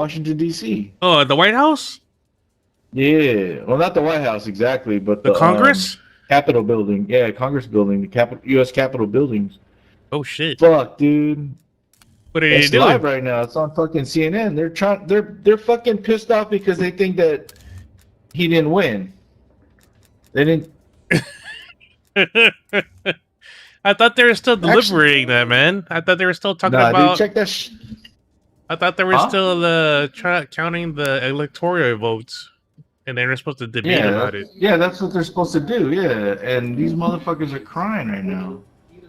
Washington D.C. Oh, the White House? Yeah, well, not the White House exactly, but The Congress? Capitol building. Yeah, Congress building, the U.S. Capitol buildings. Oh shit! Fuck, dude. What are It's you live doing? right now. It's on fucking CNN. They're fucking pissed off because they think that he didn't win. They didn't. I thought they were still deliberating that, man. I thought they were still talking Nah, about. dude, check that. I thought they were still counting the electoral votes, and they were supposed to debate about it. Yeah, that's what they're supposed to do. Yeah, and these motherfuckers are crying right now.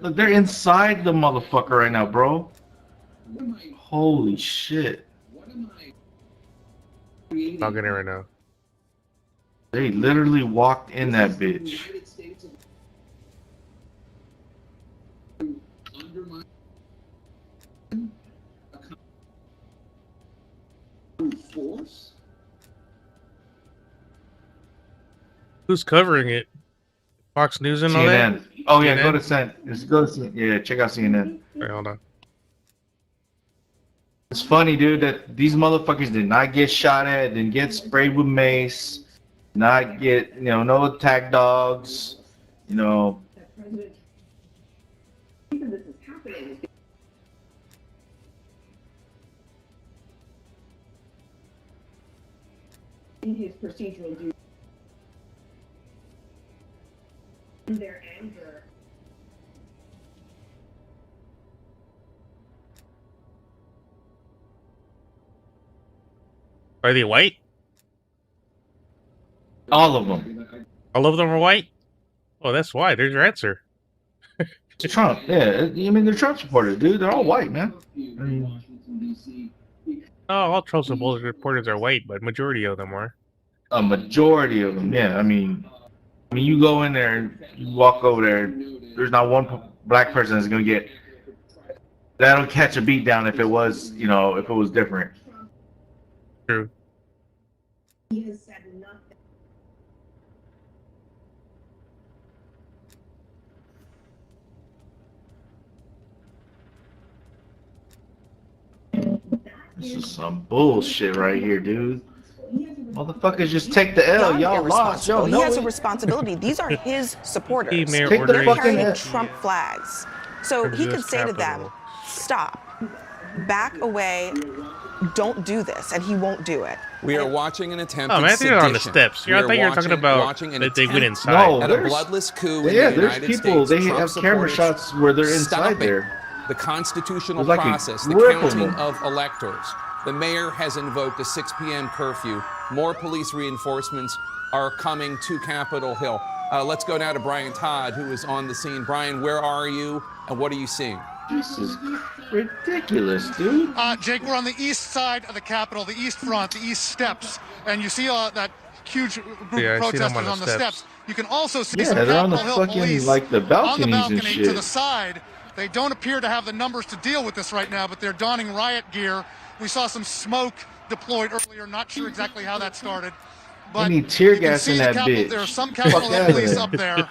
Look, they're inside the motherfucker right now, bro. Holy shit! Talking it right now. They literally walked in that bitch. Who's covering it? Fox News and all that? CNN. Oh yeah, CNN? go to CNN. Yeah, check out CNN. Wait, hold on. It's funny, dude, that these motherfuckers did not get shot at, didn't get sprayed with mace, not get, no attack dogs, In his procedural duty, their anger. Are they white? all of them. All of them are white? Oh, that's why. There's your answer. Trump, yeah, I mean, they're Trump supporters, dude. They're all white, man. I mean, Oh, all Trump supporters are white, but majority of them are. a majority of them, yeah. I mean, you go in there, you walk over there. There's not one black person that's gonna get. That'll catch a beat down if it was, if it was different. True. He has said nothing. This is some bullshit right here, dude. Motherfuckers, just take the L. Y'all lost. Y'all He know has a it. responsibility. These are his supporters. He may Take the order fucking carrying L. Trump flags. So he could say to them, stop, back away, don't do this, and he won't do it. We are watching an attempt Oh, man, I at think they're on the sedition. steps. We I are thought you were talking about watching an that they went attempt inside. No, at a there's- bloodless coup in Yeah, the there's United people. States. They Trump have camera supporters shots where they're inside stopping there. the constitutional There's like a process, the grip of counting them. of electors. The mayor has invoked a 6 p.m. curfew. More police reinforcements are coming to Capitol Hill. Let's go now to Brian Todd, who is on the scene. Brian, where are you, and what are you seeing? This is ridiculous, dude. Jake, we're on the east side of the Capitol, the east front, the east steps, and you see that huge group Yeah, of I see them protesters on the on the steps. steps. You can also see Yeah, some they're on the Capitol Hill fucking, police like, the on the balconies and balcony shit. to the side. They don't appear to have the numbers to deal with this right now, but they're donning riot gear. We saw some smoke deployed earlier. Not sure exactly how that started. But We need tear you can gas see in the that Capitol- bitch. There are some Fuck Capitol Hill outta police there. up there.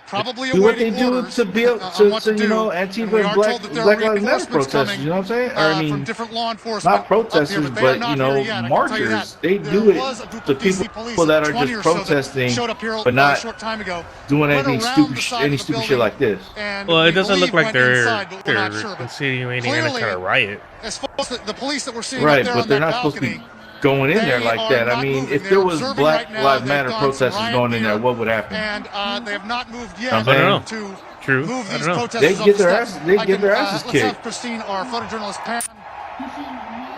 Probably Do what they awaiting do orders to be on what to do. And we Antifa are Black told that there are Lives Matter reinforcements protesters. coming, You know what I'm saying? Or, I from mean, different law enforcement not protesters, up here, but, they are but not here yet, I can tell you marchers. that. They There do was a it group to of DC people police, that are 20 just or so that protesting, showed up here but a not short time ago. doing Went anything around stupid, the side any of the stupid shit building, like this. and Well, we it doesn't look believe like went inside, but we're they're not sure. But insinuating any kind of riot. as far as the police that we're seeing Right, up there but on they're that not supposed to balcony, be going in there they like are that. I not mean, moving. if They're there was observing Black right now. Lives They've Matter done some protesters riot going in there, gear, what would happen? and they have not moved yet I don't know. to True. move I these don't know. protesters They up get the their steps. ass- they I get can, their asses let's have kicked. Christine, our photojournalist, Pam.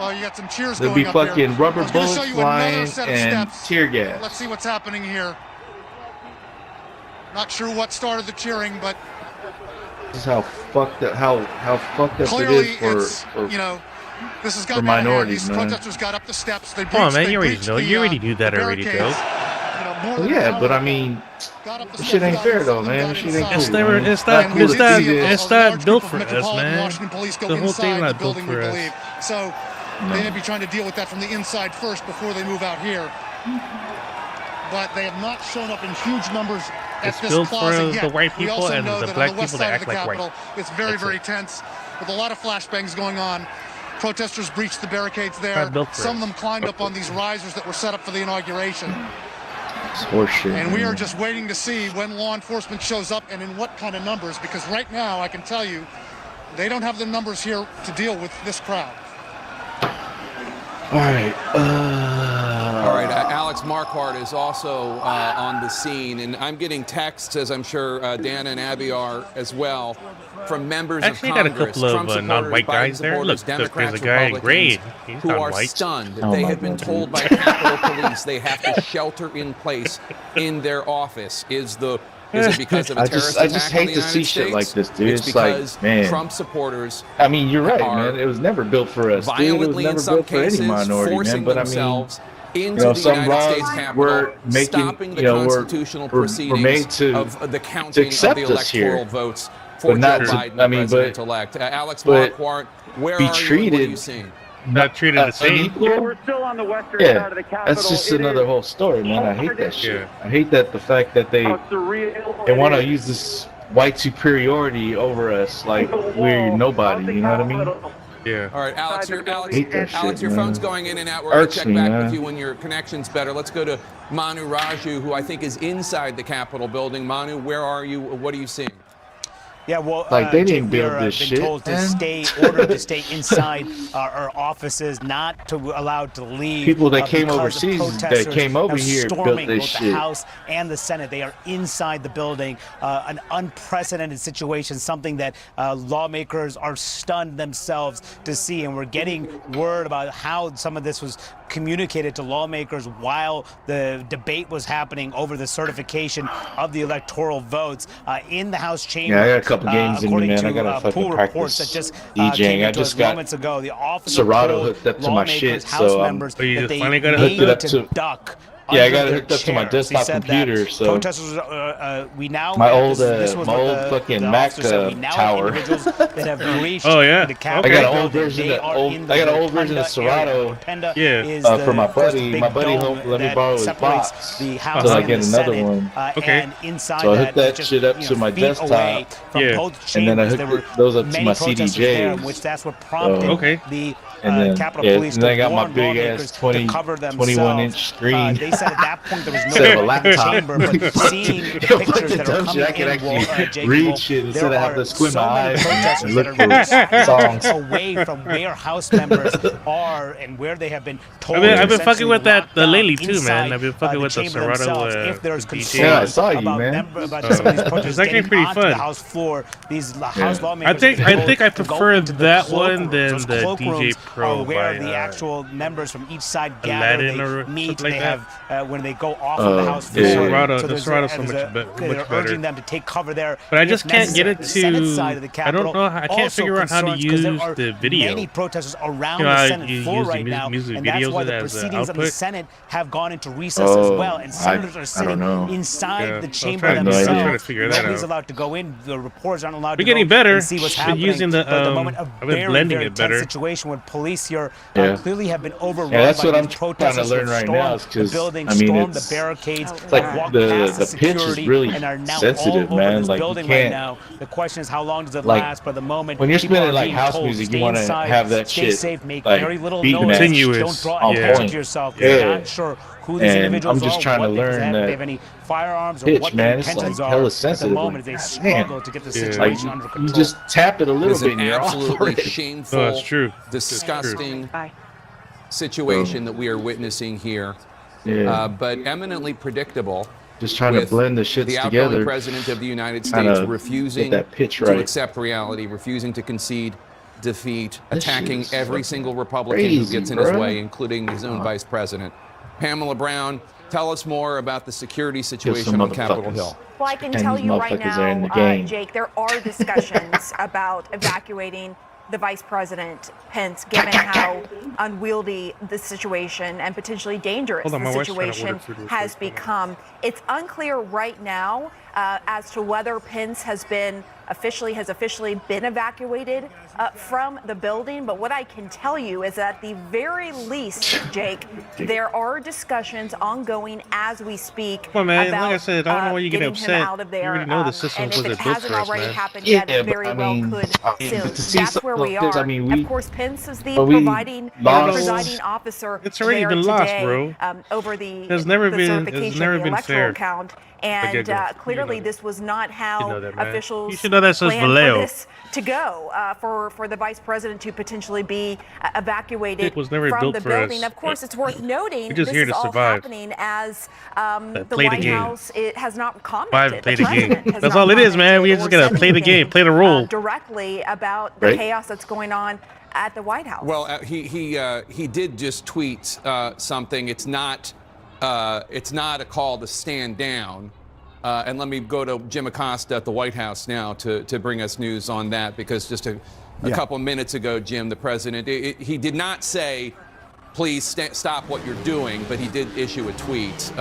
Well, you got some cheers There'll going be up here. fucking I rubber was gonna show bullets you another flying set of and steps. tear gas. Let's see what's happening here. Not sure what started the cheering, but This is how fucked up, how fucked up clearly it is it's, for this has for got minorities, These man. protesters got up the steps. They breached, Come on, man. they You already breached know. the, You already knew that the already, barricades. Joe. More Well, than yeah, an but hour I mean, got up the this shit steps, ain't got fair in, though, and man. got This shit ain't inside. It's cool, never. man. It's not. And we It's did not. see a It's large not built group for of us, Metropolitan man. Washington police go The whole inside thing the not built building, for we us. believe. So they may be trying to deal with that from the inside first before they move out here. But they have not shown up in huge numbers at It's this built for plaza the yet. white We people also and know the that black on the west people that side of act the like white. Capitol, it's very, That's very it. tense with a lot of flashbangs going on. Protesters breached the barricades there. Not built for Some it. of them climbed up on these risers that were set up for the inauguration. It's horseshit. And we man. are just waiting to see when law enforcement shows up and in what kind of numbers, because right now I can tell you they don't have the numbers here to deal with this crowd. All right. All right, Alex Marquardt is also on the scene, and I'm getting texts, as I'm sure Dan and Abby are as well, from members Actually, of got a Congress, couple of, Trump supporters, non-white Biden guys there. supporters, Look, there's Democrats, a guy in Republicans, grade. He's who not are white. stunned. Oh They my have been God. told by Capitol Police they have to shelter in place in their office. Is it because of a I terrorist just attack on hate the to United see States? shit like this, dude. It's It's like, because man. Trump supporters I mean, you're right, are man. It was never built for us, dude. It was violently, in never some built for cases, any minority, forcing man. But I mean, themselves into you know, the some United laws States Capitol, were making, stopping the you know, were constitutional made proceedings to of the counting of accept the us here. electoral votes for But not Joe to- Biden, I mean, but- president-elect. Alex but Marquardt, where be are you and what are treated- you seeing? Not treated the same. unequal? We're still on the western Yeah, side of the Capitol. that's just It another is whole story, man. I hate that shit. Yeah. I hate that the fact that they how surreal they it want to is. use this white superiority over us, like we're nobody. You know what I mean? Yeah. All right, Alex, Hate that Alex, shit, your man. phone's going in and out. We're going to Irks check me, back man. with you when your connection's better. Let's go to Manu Raju, who I think is inside the Capitol building. Manu, where are you? What are you seeing? Yeah, well, Like, they Jake, didn't build we're this been shit, told to man. stay, ordered to stay inside our offices, not to allowed to leave. People that came because of overseas that protesters came over now here built storming this both shit. the House and the Senate. They are inside the building. An unprecedented situation, something that lawmakers are stunned themselves to see, and we're getting word about how some of this was communicated to lawmakers while the debate was happening over the certification of the electoral votes in the House chamber. Yeah, I got a couple games in me, according man. to I gotta fucking pool reports that practice just DJing. came I into just us got moments ago. The officer Serato told hooked up to my lawmakers, shit, House so, members Oh, you that just they finally got it need hooked up to to- duck. Yeah, I under got it their hooked up to my chairs. He desktop said that computer, so- protesters, we now My old, this was my what old the fucking officer Mac, said. We now tower. have individuals that have breached Oh, yeah. the I Capitol I got an building. old version They of are old. in I got an the old version of Rotunda area. Serato. Rotunda Yeah. is For the my first buddy. big My buddy dome let me that borrow his separates box the House until I and get the another Senate, one. Okay. And inside So I that, hooked that just, shit up you to know, my feet desktop. away from Yeah. both And then I chambers. There hooked were those up to many my protesters there, CDJs. which that's what prompted Okay. the And then, Capitol yeah, Police and then I to got my warn big lawmakers ass 20 to cover themselves. 21-inch screen. They said at that point there was no Instead of a one in the laptop. chamber, but seeing the Yo, pictures fucking that are dumb shit. coming I can in, actually Jake, read Wolf, shit instead there of have are to squint so my many eyes protesters and that look are for songs. away from where House members are and where they have been told. I've been to fucking essentially with that lock down lately too, man. inside, I've been fucking with the chamber Serato themselves. If there's DJ. concern Yeah, I saw you, about man. about some of these protesters It's actually getting pretty onto fun. the House floor, these House Yeah. lawmakers. I think have been I told to go prefer into the that cloak one rooms. than Those the cloak DJ rooms Pro are where by, the actual members from each side gather. Aladdin They or meet. something like They that. have when they go off of the House yeah, floor. yeah. Serato- the there's Serato's so there's much they're better. urging them to take cover there. But I if just can't get necessary. it The Senate to- side of the I don't Capitol know how- I can't also figure out how to concerns 'cause there use are the video. Many protesters around You know, the I Senate use floor the right now, music and that's videos why the as a proceedings of the output. Senate have gone into recess as well, and senators are I sitting don't know. inside Yeah, I the was chamber trying to- I was trying to themselves. figure that Nobody's out. allowed to go in. The reporters aren't allowed We're to go getting better. and see what's Been happening. using the, But at the moment, a I've been very, blending very it tense better. situation when police here Yeah. clearly have been overrun Yeah, that's by what these I'm trying to protesters learn who've right stormed now is the 'cause, building, I mean, stormed the it's- barricades, It's like walked the past pitch is security, really and are now sensitive, all over man. this Like, you building right can't- now. The question is, how long does it Like, last? But at the moment, when you're people spinning are like being house told, music, you stay want to inside, have that stay shit safe, make like very little beating noise. at Continuous. Don't draw on attention point. to yourself. Yeah. You're not sure who these And individuals I'm just are, trying to what they learn possess, if that they have any firearms or pitch, what man. their It's, like, intentions hella are. At sensitive. the moment, they Like, struggle to get the Yeah. situation Like under you control. just tap it a It little is bit an and you're off absolutely already. shameful, No, it's true. disgusting Bye. situation that we are witnessing here, Yeah, but eminently predictable. just trying to with blend the shits the outgoing together. president of the United Trying States to refusing get that pitch to right. accept reality, refusing to concede defeat, This shit attacking is every fucking single Republican who crazy, gets in his bruh. way, including his own vice president. Pamela Brown, tell us more about the security situation on Capitol motherfuckers. Hill. Well, I can And tell these you right motherfuckers are in now, the game. Jake, there are discussions about evacuating the Vice President Pence, given how unwieldy the situation and potentially dangerous Hold on, the my wife's trying to situation order food real has quick. become. It's unclear right now as to whether Pence has officially been evacuated from the building, but what I can tell you is at the very least, Jake, there are discussions ongoing as we speak. Come on, man. About, like I said, I don't know why you get getting him upset. out of there. You already know the system and if wasn't it built hasn't for us, already man. happened Yeah, yet, it but very I well mean, could to soon. see That's some where of we this, are. I mean, we- of course, Pence is the but we presiding lost. officer. It's already there been lost, today, bro. Over the It's never the been- certification, it's never the been electoral fair. count. Okay, And go. clearly, You know this was not how know that, man. officials You should know that says planned Vallejo. for this to go. For the vice president to potentially be evacuated It was never from built the for building. us. Of course, it's worth noting We're just this here is to all survive. happening as the play the White game. House has not commented. Survive, play the game. president has That's not all it is, man. We commented just or gotta said play the game, anything, play the role. directly about the Right. chaos that's going on at the White House. Well, he did just tweet something. It's not a call to stand down. And let me go to Jim Acosta at the White House now to bring us news on that, because just a couple minutes ago, Jim, the president, he did not say, please stop what you're doing, but he did issue a tweet,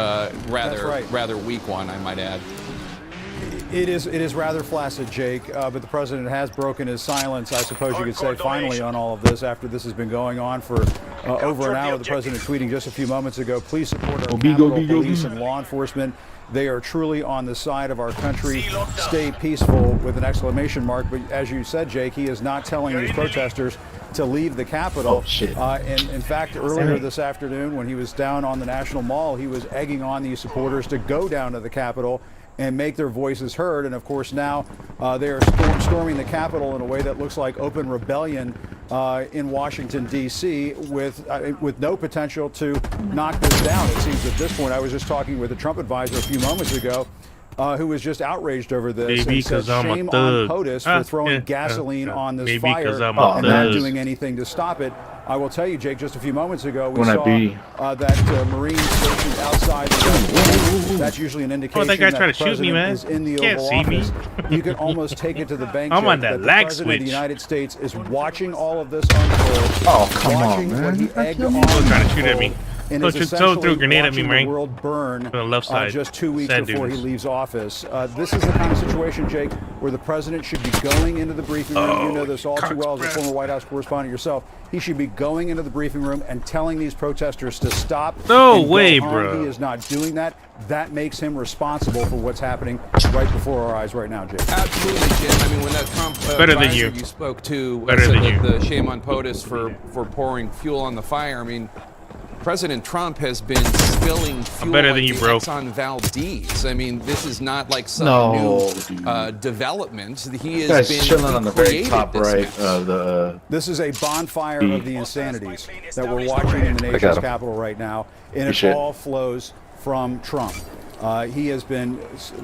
rather weak one, I might add. It is rather flaccid, Jake, but the president has broken his silence, I suppose you could say, finally on all of this, after this has been going on for over an hour. The president tweeting just a few moments ago, please support our Capitol Police and law enforcement. They are truly on the side of our country. Stay peaceful, with an exclamation mark. But as you said, Jake, he is not telling these protesters to leave the Capitol. And in fact, earlier this afternoon, when he was down on the National Mall, he was egging on these supporters to go down to the Capitol and make their voices heard. And of course, now they are storming the Capitol in a way that looks like open rebellion in Washington, D.C., with no potential to knock this down. It seems at this point. I was just talking with a Trump advisor a few moments ago, who was just outraged over this. Maybe and said, 'cause I'm a shame thug. on POTUS for throwing gasoline on this Maybe fire 'cause I'm a and not thug. doing anything to stop it. I will tell you, Jake, just a few moments ago, we When I saw be- that Marine stationed outside the That's usually an indication that guy's that trying the to shoot me, president man. is in the Can't Oval see me. Office. You can almost take it to the bank, I'm Jake, on that the lag president of the switch. United States is watching all of this unfold. Oh, come on, watching man. what he Don't egged kill me. on Still trying to shoot at me. unfold, and Don't is throw a essentially grenade at me, watching man. the world burn On the left side. just 2 weeks Sand before he dunes. leaves office. This is the kind of situation, Jake, where the president should be going into the briefing room. You know this all too well as a former White House correspondent yourself. He should be going into the briefing room and telling these protesters to stop. No and go way, home. bro. He is not doing that. That makes him responsible for what's happening right before our eyes right now, Jake. Absolutely, Jim. I mean, when that Trump Better than advisor you. spoke to Better said than that you. the shame on POTUS for pouring fuel on the fire. I mean, President Trump has been spilling fuel better like than you, the bro. Exxon Valdez. I mean, this is not like some No, new development. He has Guy's been chilling on the very created top this right mess. of the. This is a bonfire of the insanities that we're watching in the got nation's him. capital right now, and it Appreciate it. all flows from Trump. He has been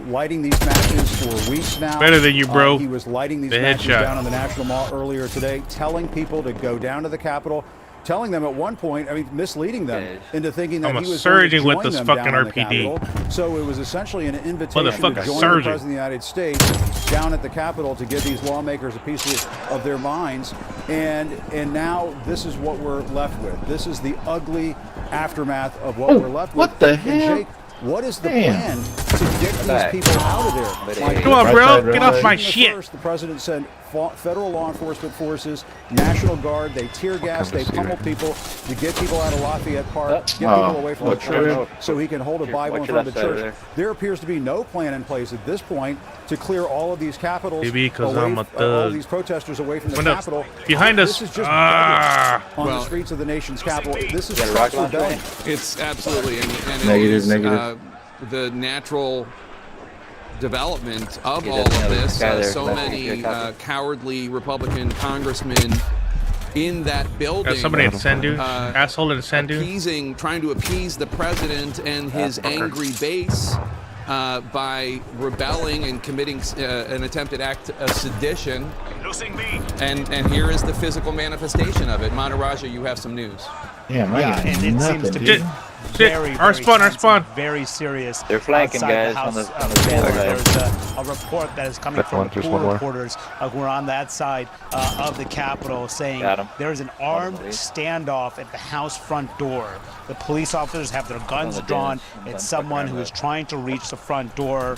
lighting these matches for weeks now. Better than you, bro. He was lighting these The matches headshot. down on the National Mall earlier today, telling people to go down to the Capitol, telling them at one point, I mean, misleading them into thinking that I'm a he was going to surgeon with join this them fucking down on the RPD. Capitol. So it was essentially an invitation to join Motherfucker, the surgeon. President of the United States down at the Capitol to give these lawmakers a piece of their minds. And now this is what we're left with. This is the ugly aftermath of what we're left with. what the And hell? Jake, what is the Damn. plan to get these people out of there? Like, Come on, Right bro. side, right Get off side. my the shit. First, the president sent federal law enforcement forces, National Guard. They tear gas, they pummel people to get people out of Lafayette Park, get people away from the look, church, so he can hold a Bible in front of the church. There appears to be no plan in place at this point to clear all of these capitals, Maybe 'cause away, I'm a all thug. of these protesters away from the Windows. Capitol. Behind us. This is just Ah. on Well- the streets of the nation's capital. This is Trump's rebellion. It's absolutely and it Negative, is, negative. The natural development of all of this. So many cowardly Republican congressmen in that building. Got somebody in Sandu. uh, Asshole in Sandu. trying to appease the president and his angry base by rebelling and committing an attempted act of sedition. And here is the physical manifestation of it. Maharaja, you have some news. Damn, I got and it nothing, seems to dude. be Our spawn. Very serious. They're flanking, outside guys, the on house, the sand floor. side. There's a report that is coming That's from one, the there's pool one more. reporters who are on that side of the Capitol saying Got 'em. there is an armed standoff at the house front door. The police officers have their guns drawn. It's someone who is trying to reach the front door.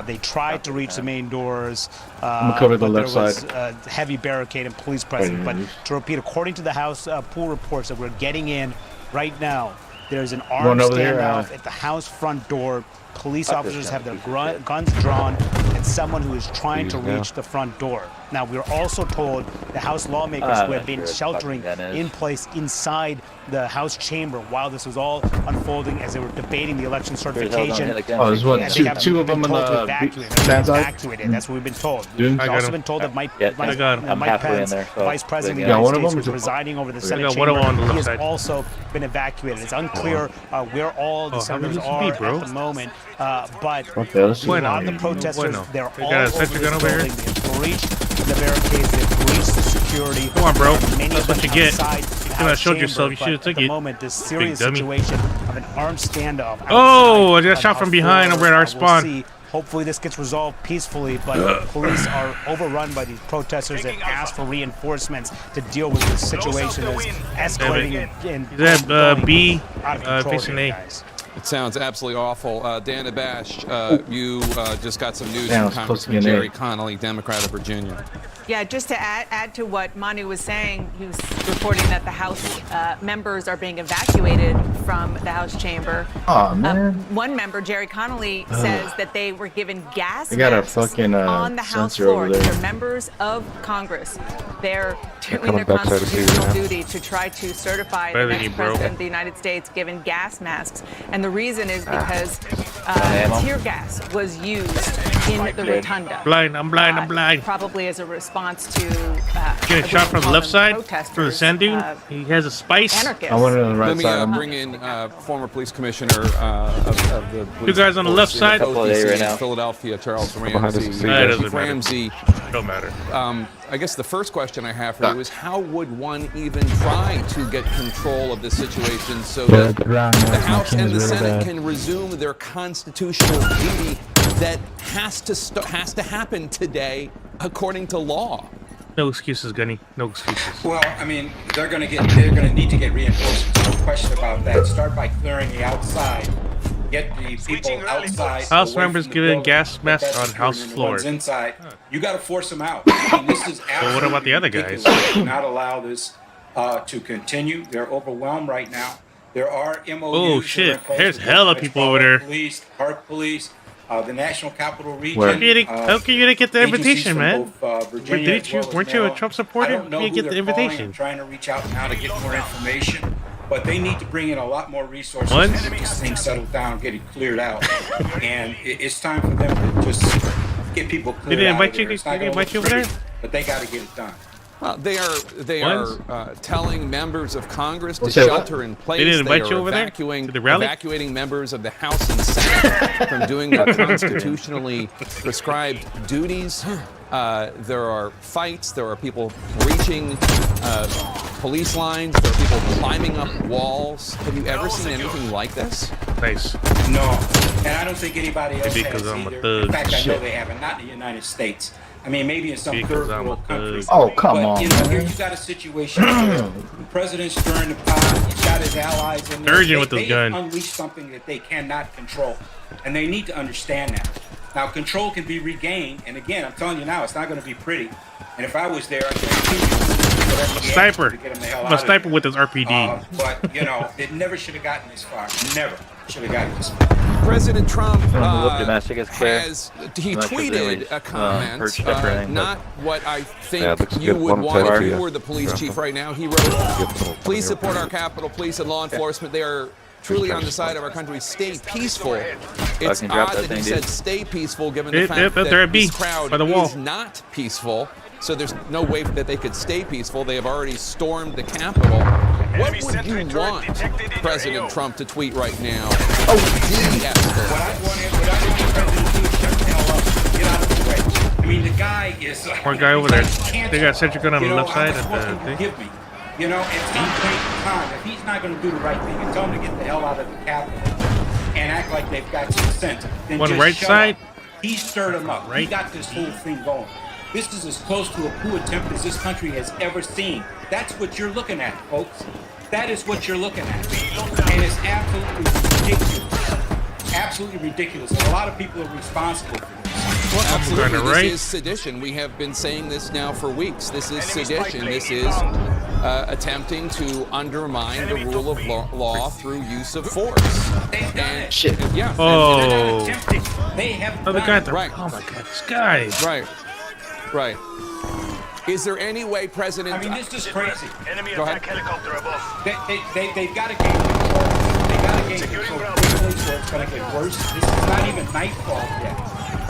They tried to reach the main doors. gonna cover the but left there was side. heavy barricade and police presence. But to repeat, according to the House pool reports that we're getting in right now, there's an armed over there, standoff at the house front door. Police officers have their guns drawn, and someone who is trying to reach the front door. Now, we're also told the House lawmakers who have been sheltering in place inside the House chamber while this was all unfolding as they were debating the election certification. Oh, there's what, and they have two of been them on told to the evacuate. They're stand side? evacuated. That's what we've been told. Dude, We've I got also him. been told that Mike I got him. Mike halfway in Pence, there, so Vice President of they the got United one of States, them? who's presiding over the I Senate got one of them on the chamber, he left has side. also been evacuated. It's unclear where all the Oh, how many senators used to are be, bro? at the moment, but Okay, let's see. a lot Bueno. of the protesters, Bueno. they're They all got a over sentry this gun over here? building. They've breached the barricades. They've breached the security. Come on, bro. Many That's of what them you get. outside the You House showed chamber, yourself. You but should've took at the it. moment, this serious dummy. situation of an armed standoff. Oh, I outside got of shot House from behind floor. over at our We'll spawn. see. Hopefully this gets resolved peacefully, but police are overrun by these protesters that ask for reinforcements to deal with this situation that's escalating and Is that going B out of control facing here, A? guys. It sounds absolutely awful. Dan Abash, you just got some news Damn, from it's supposed to be Congressman an A. Jerry Connolly, Democrat of Virginia. Yeah, just to add to what Manu was saying, he was reporting that the House members are being evacuated from the House chamber. Oh man. One member, Jerry Connolly, says that they were given gas They got a masks fucking, on the House sensor floor. over there. These are members of Congress. They're doing coming their back to the TV constitutional now. duty to try to certify the Better than next you, bro. president of the United States given gas masks. And the reason is because ammo? tear gas was used in the rotunda. Blind. I'm blind. Probably as a response to Getting shot from the left side, from the protesters, sand dune. He has a spice. anarchists. I want it on the right Let me side. bring in former police commissioner of the police guys on the left force in side. Couple of A right in now. Philadelphia, Charles Behind us, Ramsey. see That guys. doesn't matter. Ramsey, Don't matter. I guess the first question I have for you is how would one even try to get control of this situation so that the House and the Senate can resume their constitutional duty that has to happen today according to law? No excuses, Gunny. No excuses. Well, I mean, they're going to need to get reinforcements. No question about that. Start by clearing the outside. Get the people outside. House away members from the given building. gas masks That's on security, House and the floor. ones inside, you got to force them out. I mean, this is But what about the other guys? ridiculous. Do not allow this to continue. They're overwhelmed right now. There are MOUs. Oh, that are shit. in place There's with hella the people over there. Police, Park Police, the National Capital Region. Where? How can you get the agencies invitation, from man? both, Virginia Didn't as you? well as Weren't you a Maryland. Trump I supporter? don't know You who get the they're calling. invitation. I'm trying to reach out now to get more information, but they need to bring in a lot more resources What? to get this thing settled down, get it cleared out. And it's time for them to just get people cleared they out invite of you- there. It's did not they gonna invite you look over pretty, but they got to get it done. They What? are telling members of Congress to What's that? shelter in place. They didn't invite are you over there evacuating, to the rally? evacuating members of the House and Senate from doing their constitutionally prescribed duties. There are fights. There are people breaching police lines. There are people climbing up walls. Have you ever seen anything like this? Nice. No, and I don't think anybody else Maybe 'cause has I'm a either. thug. In fact, I know Shit. they haven't. Not in the United States. I mean, maybe in some Because third I'm a world thug. countries. Oh, come but, on, you know, here man. you got a situation where the president's stirring the pot. He's got his allies in there. Urgent with this they gun. unleash something that they cannot control, and they need to understand that. Now, control can be regained, and again, I'm telling you now, it's not going to be pretty. And if I was there, I'd continue Sniper. to get them the hell I'm out a of sniper there. with his RPG. But you know, it never should have gotten this far. Never should have gotten this far. President Trump Look, domestic is clear. he I'm not sure if tweeted really, a comment, hurt you or anything, not what I think Yeah, it looks you good. would One want far if you yeah. were the police Yeah. chief right now. He wrote, "Please support our Capitol Police and law enforcement. They are truly on the side of our country. Stay peaceful." It's Fucking drop odd that that he thing, said dude. stay peaceful given Yep, the yep, fact they're that at B, this crowd by the wall. is not peaceful. So there's no way that they could stay peaceful. They have already stormed the Capitol. What would you want President Trump to tweet right now? What I want the president to do is shut the hell up. Get out of the way. I mean, the guy is. One guy over there. he's like They got sentry gun on you the know, left how side much of more the can you thing. give me? You know, at some point in time, if he's not going to do the right thing and tell them to get the hell out of the Capitol and act like they've got some sense, then One just right shut side. up. He stirred them up. He got this whole thing going. This is as close to a coup attempt as this country has ever seen. That's what you're looking at, folks. That is what you're looking at. And it's absolutely ridiculous. Absolutely ridiculous. And a lot of people are responsible for this. Absolutely. Right. This is sedition. We have been saying this now for weeks. This is sedition. This is attempting to undermine the rule of law through use of force. And Shit. yeah. Oh. They have Oh, the guy at the Right. Oh my God, this guy. Right. Right. Is there any way President... I mean, this is crazy. Go ahead. They've got to gain control. They've got to gain control quickly, or it's going to get worse. This is not even nightfall yet,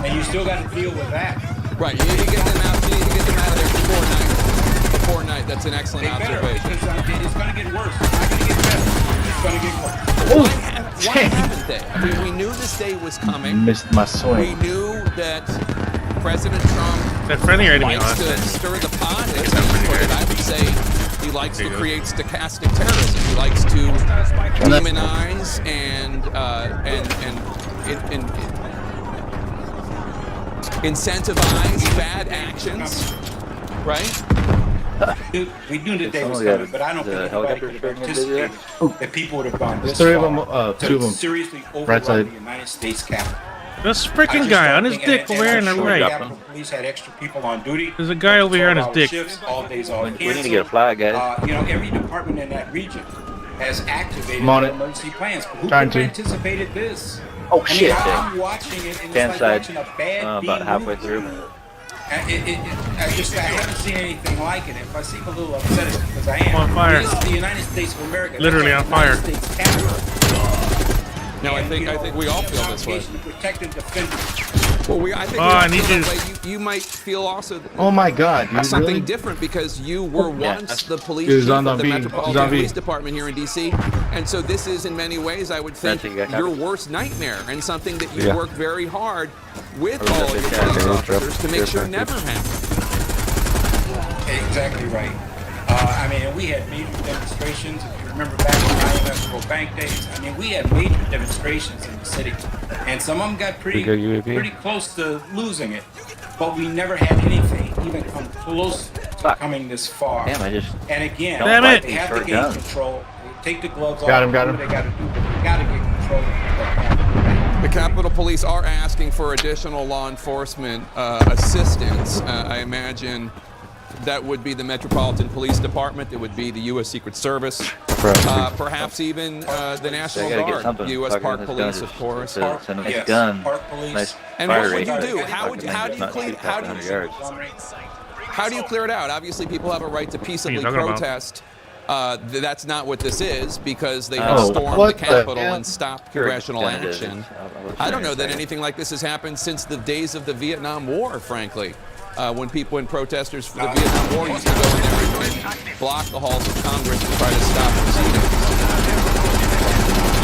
and you still got to deal with that. Right. You need to get them out. You need to get them out of there before night. Before night. That's an excellent They better, observation. because it's going to get worse. It's not going to get better. It's going to get worse. Why haven't they? I mean, we knew this day was coming. Missed my swing. We knew that President Trump That friendly enemy likes on to stir the pot, as I put it. I would say he likes to create stochastic terrorism. He likes to demonize and incentivize bad actions, right? Dude, we knew the day was coming, but I don't think anybody could have anticipated that people would have gone this Three of far them, two to of them. seriously Right overrun side. the United States Capitol. This I freaking just guy don't on his think- dick and over here on the I'm sure right. Capitol Police had extra people on duty. There's a guy over here on his 12-hour dick. shifts, all days off. We need to get a flag, guys. You know, every department in that region has activated I'm on their it. emergency plans. But who Trying could have to. anticipated this? Oh, I mean, shit. I'm watching it, and Stand it's like side. watching a bad About B halfway movie. through. I haven't seen anything like it. If I seem a little upset, it's because I am. On fire. This is the United States of America. Literally That's on the United fire. States Capitol. No, I And, think you know, we all feel this way. obligation to protect and defend it. Well, I think Oh, we all I need feel you that to- way. You might feel also Oh my God, dude, something really? different because you were Yeah. once the police It was chief on of the V. It was Metropolitan on V. Police Department here in D.C. And so this is, in many ways, I would think, That's it, you got your copies? worst nightmare and something that you Yeah. work very hard with Oh, all that's of your it, yeah, police okay, officers to make sure never happens. Exactly right. I mean, we had major demonstrations. If you remember back in the IMF World Bank days, I mean, we had major demonstrations in the city, and some of them got pretty close to losing it. But we never had anything even come close to coming this far. Damn, I just... And again, Damn it. they have to Short gain gun. control. They take the gloves Got off. him, got do him. what they got to do, but they got to get control of that Capitol. The Capitol Police are asking for additional law enforcement assistance. I imagine that would be the Metropolitan Police Department. It would be the U.S. Secret Service. Perhaps even the National gotta get Guard, something. U.S. Fucking Park this Police, gun of is- course. It's a nice Yes, gun. Park Police. Nice And fire what would rate. you do? How do you Not clean? shoot How past do 100 you yards. How do you clear it out? Obviously, people have a right to peaceably talking about? protest. That's not what this is because they Oh, have stormed what the the Capitol hell? and stopped Sure, congressional yeah, it is. action. was I don't know that saying. anything like this has happened since the days of the Vietnam War, frankly. When protesters for the Vietnam War used to go in there and block the halls of Congress and try to stop proceedings.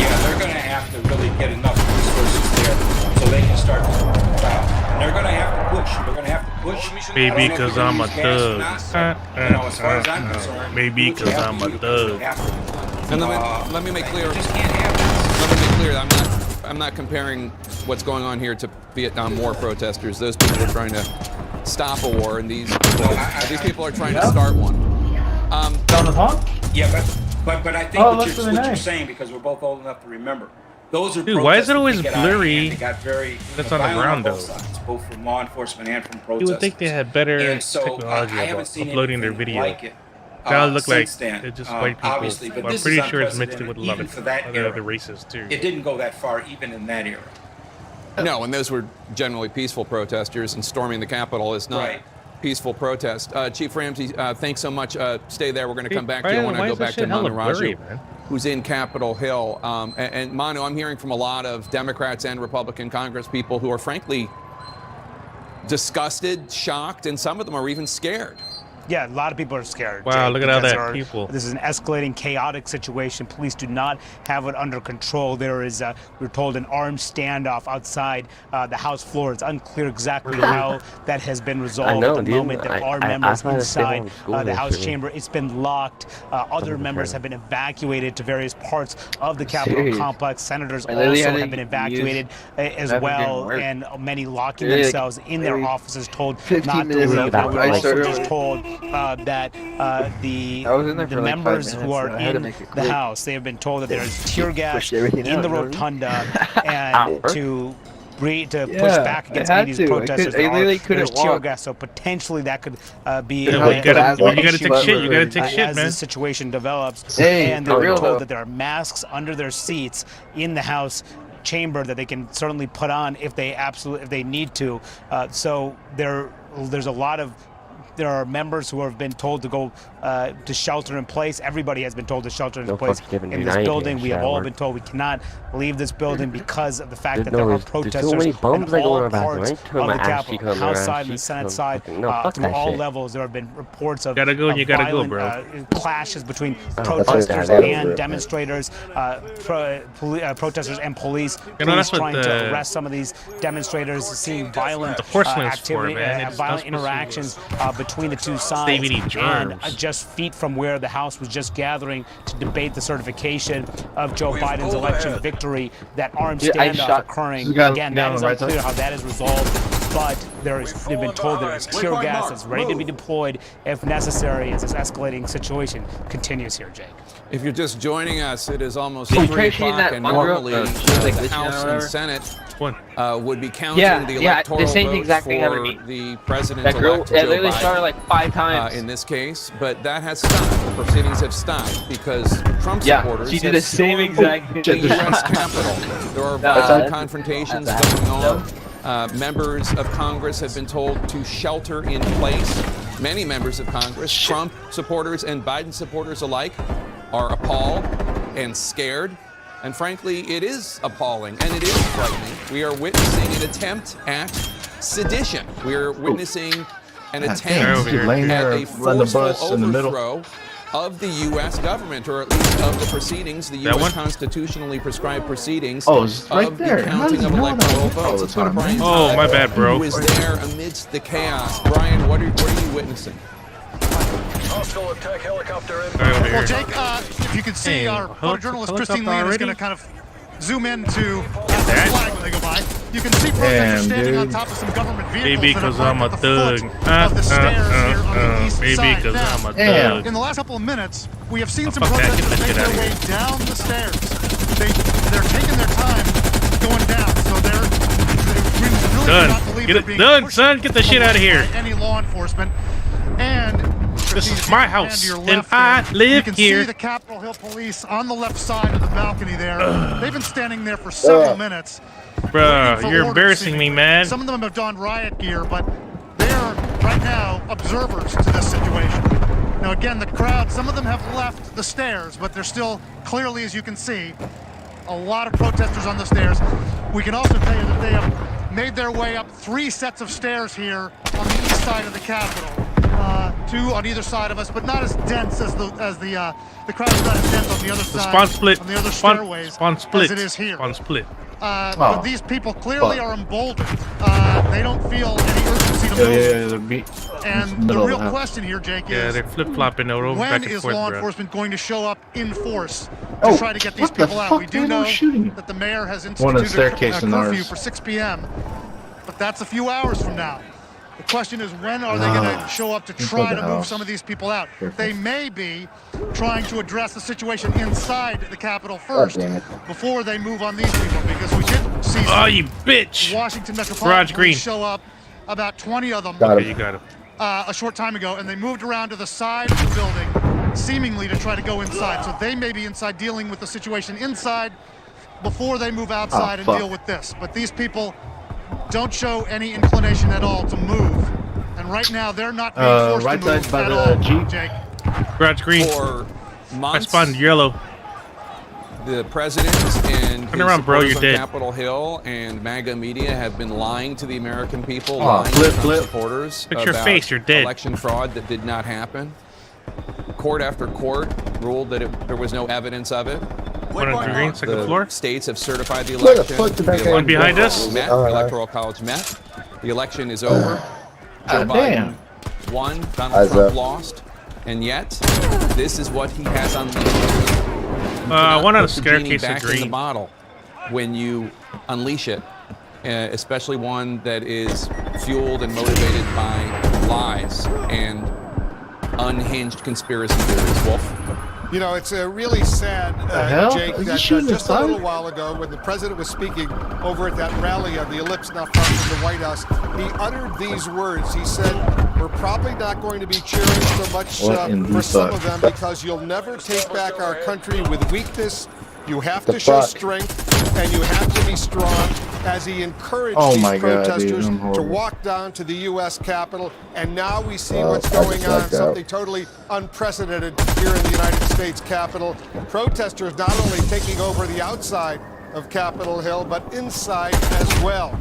Yeah, they're going to have to really get enough resources there so they can start to wow. And they're going to have to push. They're going to have to push. Maybe I don't know if because they're I'm a gonna use gas or thug. not, but, you know, as far as I'm concerned, Maybe do what you 'cause have I'm to a do. thug. You have to. And let me make clear. You just can't have this. Let me make clear. I'm not comparing what's going on here to Vietnam War protesters. Those people are trying to stop a war, and these people are trying to start one. Yeah, but I think what you're saying, because we're both old enough to remember, those are Dude, why is it protests always that get out of hand. blurry They got very that's on the violent ground, both though? sides, both from law enforcement and from You protesters. would think they had better And so, technology I haven't about seen uploading their anything video. like it, That would look like since then, it's just white people. obviously, but I'm this pretty is sure it's mixed in with a lot unprecedented, of even for that other era. races too. It didn't go that far even in that era. No, and those were generally peaceful protesters, and storming the Capitol is not Right. peaceful protest. Chief Ramsey, thanks so much. Stay there. We're going to come back to Why- you. I want why to go is this back to shit hella Manu blurry, Raju, man? who's in Capitol Hill. And Manu, I'm hearing from a lot of Democrats and Republican Congress people who are frankly disgusted, shocked, and some of them are even scared Yeah, a lot of people are scared. Wow, Jake, look at all because that people. This is an escalating, chaotic situation. Police do not have it under control. There is, we're told, an armed standoff outside the House floor. It's unclear exactly how that has been resolved at the moment. There are members inside the House chamber. It's been locked. Other members have been evacuated to various parts of the Capitol complex. Senators also have been evacuated as well, and many locking themselves in their offices, told not to leave. We're also just told that the members who are in the House, they have been told that there is tear gas in the rotunda, and to push back against any of these protesters. There's tear gas, so potentially that could be. When you gotta take shit, you gotta take shit, as man. the situation develops, and they're told that there are masks under their seats in the House chamber that they can certainly put on if they need to. So there's a lot of. There are members who have been told to go to shelter in place. Everybody has been told to shelter in place in this building. We have all been told we cannot leave this building because of the fact that there are protesters in all parts of the Capitol, House side and the Senate side, through all levels. There have been reports of violent clashes between protesters and demonstrators, protesters and police. Police trying to arrest some of these demonstrators, seeing violent activity, violent interactions between the two sides, and just feet from where the House was just gathering to debate the certification of Joe Biden's election victory. That armed standoff occurring. Again, that is unclear how that is resolved, but they've been told there is tear gas that's ready to be deployed if necessary as this escalating situation continues here, Jake. If you're just joining us, it is almost 3 o'clock, and normally the House and Senate would be counting the electoral votes for the president-elect Joe Biden. Started like 5 times in this case, but that has stopped. The proceedings have stopped because Trump supporters she did the same exact the U.S. Capitol. There are violent confrontations going on. Members of Congress have been told to shelter in place. Many members of Congress, Trump supporters and Biden supporters alike, are appalled and scared. And frankly, it is appalling and it is frightening. We are witnessing an attempt at sedition. We are witnessing an attempt at a forceful overthrow of the U.S. government, or at least of the proceedings, the U.S. constitutionally prescribed proceedings of the counting of electoral votes. Let's go to Brian Todd, my bad, bro. who is there amidst the chaos. Brian, what are you witnessing? Hostile attack helicopter in. Well, Jake, if you can see, our photojournalist Christine Lee is going to kind of zoom into the flag when they go by. You can see protesters standing on top of some government vehicles. Maybe because I'm a thug. Of the stairs here on the east Maybe side. because Now, I'm a thug. in the last couple of minutes, we have seen some protesters make their way down the stairs. They're taking their time going down, so we really do not believe Get they're it being done, pushed son. Get the shit out of here. by any law enforcement. And this is my house, and I live here. You can see the Capitol Hill police on the left side of the balcony there. They've been standing there for several minutes. Bro, you're embarrassing me, man. Some of them have donned riot gear, but they're right now observers to this situation. Now, again, the crowd, some of them have left the stairs, but they're still clearly, as you can see, a lot of protesters on the stairs. We can also tell you that they have made their way up 3 sets of stairs here on the east side of the Capitol. 2 on either side of us, but not as dense as the crowd is not as dense on the other side. Spawn split. On the other stairways as it is here. Spawn split. But these people clearly are emboldened. They don't feel any urgency to move. And the real question here, Jake, is they're flip-flopping over when back and is forth, law bro. enforcement going to show up in force to try to get these people out? We do know that the mayor has instituted a curfew for 6 p.m., but that's a few hours from now. The question is, when are they going to show up to try to move some of these people out? They may be trying to address the situation inside the Capitol first before they move on these people, because we did see some Washington Metropolitan Police show up, about 20 of them, You got him. a short time ago, and they moved around to the side of the building, seemingly to try to go inside. So they may be inside dealing with the situation inside before they move outside and deal with this. But these people don't show any inclination at all to move, and right now they're not being forced to move at all. Jake. Garage green. For months, I spawned yellow. The president and his around, bro, supporters you're on dead. Capitol Hill and MAGA media have been lying to the American people, Oh, lying flip, to flip. supporters Fix your about face, you're dead. election fraud that did not happen. Court after court ruled that there was no evidence of it. One on the green, second The floor. states have certified the Look, election. fuck the back The end. One behind Electoral us. College met. All right. The Electoral College met. The election is over. Joe God Biden damn. won. Donald Eyes Trump up. lost. And yet, this is what he has unleashed. One on the Put the genie staircase of back in the green. bottle when you unleash it, especially one that is fueled and motivated by lies and unhinged conspiracy theories. Wolf. You know, it's really sad, hell? Jake, Is he that shooting just a inside? little while ago when the president was speaking over at that rally on the Ellipse not far from the White House, he uttered these words. He said, we're probably not going to be cheering so much What in for the some fuck? of them because you'll never take back our country with weakness. You have The to show fuck? strength and you have to be strong, as he encouraged Oh these my God, dude, protesters I'm to horrible. walk down to the U.S. Capitol. And now we see Well, what's I going just on, blacked out. something totally unprecedented here in the United States Capitol. Protesters not only taking over the outside of Capitol Hill, but inside as well.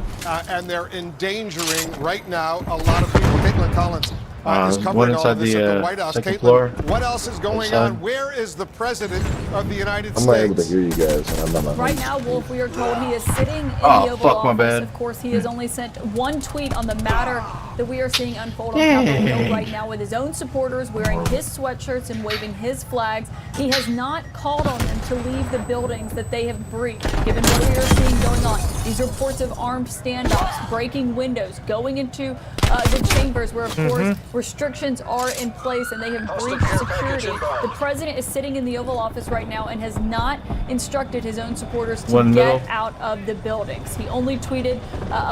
And they're endangering right now a lot of people. Caitlin Collins is one covering all inside of this the, at the White House. second Caitlin, floor. what else is going Inside. on? Where is the President of the United I'm not able to States? hear you guys. And I'm not Right now, Wolf, we are told he is sitting in Oh, the Oval fuck, my Office. bad. Of course, he has only sent one tweet on the matter that we are seeing unfold on Capitol Hill right now with his own supporters wearing his sweatshirts and waving his flags. He has not called on them to leave the buildings that they have breached, given what we are seeing going on. These reports of armed standoffs, breaking windows, going into the chambers where, of course, restrictions are in place and they have breached security. The president is sitting in the Oval Office right now and has not instructed his own supporters to One get middle. out of the buildings. He only tweeted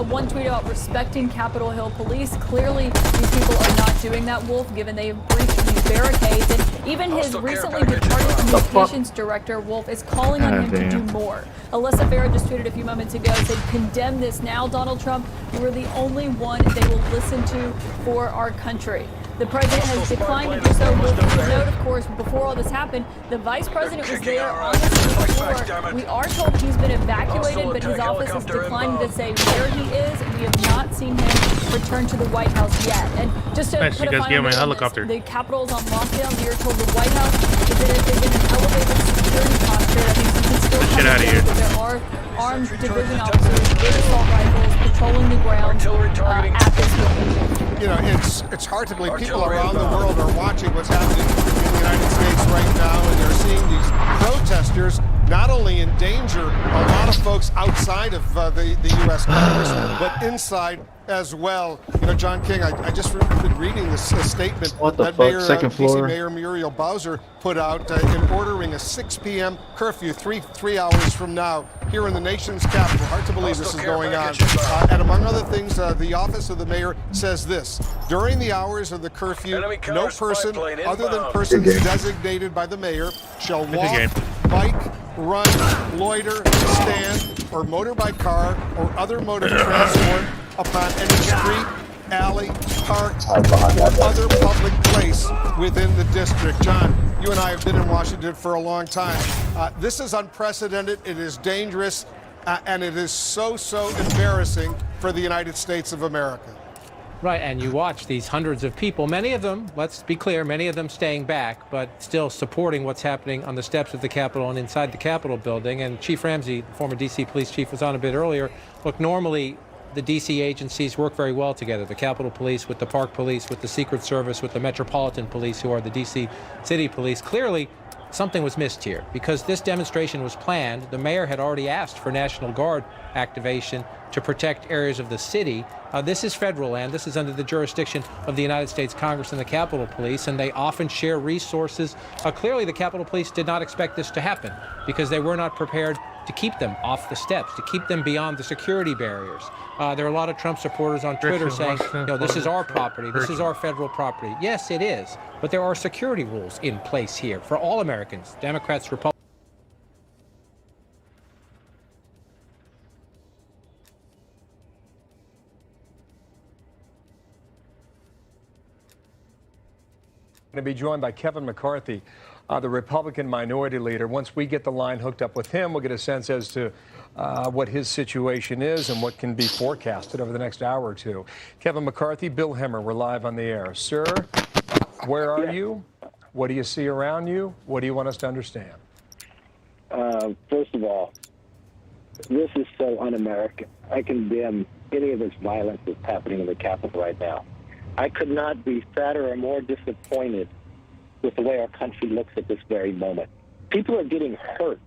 one tweet about respecting Capitol Hill police. Clearly, these people are not doing that, Wolf, given they have breached these barricades. And even his recently departed communications director, Wolf, is calling on him to do more. Alyssa Farah just tweeted a few moments ago, said, condemn this now, Donald Trump. You are the only one they will listen to for our country. The president has declined to do so. Note, of course, before all this happened, the vice president was there on the floor. We are told he's been evacuated, but his office has declined to say where he is. We have not seen him return to the White House yet. And just to Nice, put you a guys gave final me a note on this, helicopter. the Capitol is on lockdown. We are told the White House is in an elevated security posture. That means you can still Get out of here. but there are armed division officers with assault rifles patrolling the ground at this moment. You know, it's hard to believe people around the world are watching what's happening in the United States right now, and they're seeing these protesters not only endanger a lot of folks outside of the U.S. Congress, but inside as well. You know, John King, I just been reading this statement What the that fuck? Mayor, Second DC floor? Mayor Muriel Bowser put out in ordering a 6 p.m. curfew three hours from now here in the nation's capital. Hard to believe this is going on. And among other things, the office of the mayor says this: during the hours of the curfew, no person other than persons designated by the mayor shall walk, bike, run, loiter, stand, or motorbike car or other mode of transport upon any street, alley, park, or other public place within the district. John, you and I have been in Washington for a long time. This is unprecedented. It is dangerous, and it is so embarrassing for the United States of America. Right, and you watch these hundreds of people, many of them, let's be clear, many of them staying back, but still supporting what's happening on the steps of the Capitol and inside the Capitol building. And Chief Ramsey, former D.C. police chief, was on a bit earlier. Look, normally the D.C. agencies work very well together. The Capitol Police with the Park Police, with the Secret Service, with the Metropolitan Police, who are the D.C. City Police. Clearly, something was missed here because this demonstration was planned. The mayor had already asked for National Guard activation to protect areas of the city. This is federal land. This is under the jurisdiction of the United States Congress and the Capitol Police, and they often share resources. Clearly, the Capitol Police did not expect this to happen because they were not prepared to keep them off the steps, to keep them beyond the security barriers. There are a lot of Trump supporters on Twitter saying, you know, this is our property, this is our federal property. Yes, it is, but there are security rules in place here for all Americans, Democrats, Republicans. To be joined by Kevin McCarthy. the Republican minority leader. Once we get the line hooked up with him, we'll get a sense as to what his situation is and what can be forecasted over the next hour or two. Kevin McCarthy, Bill Hemmer, we're live on the air. Sir, where are you? What do you see around you? What do you want us to understand? First of all, this is so un-American. I condemn any of this violence that's happening in the Capitol right now. I could not be sadder or more disappointed with the way our country looks at this very moment. People are getting hurt.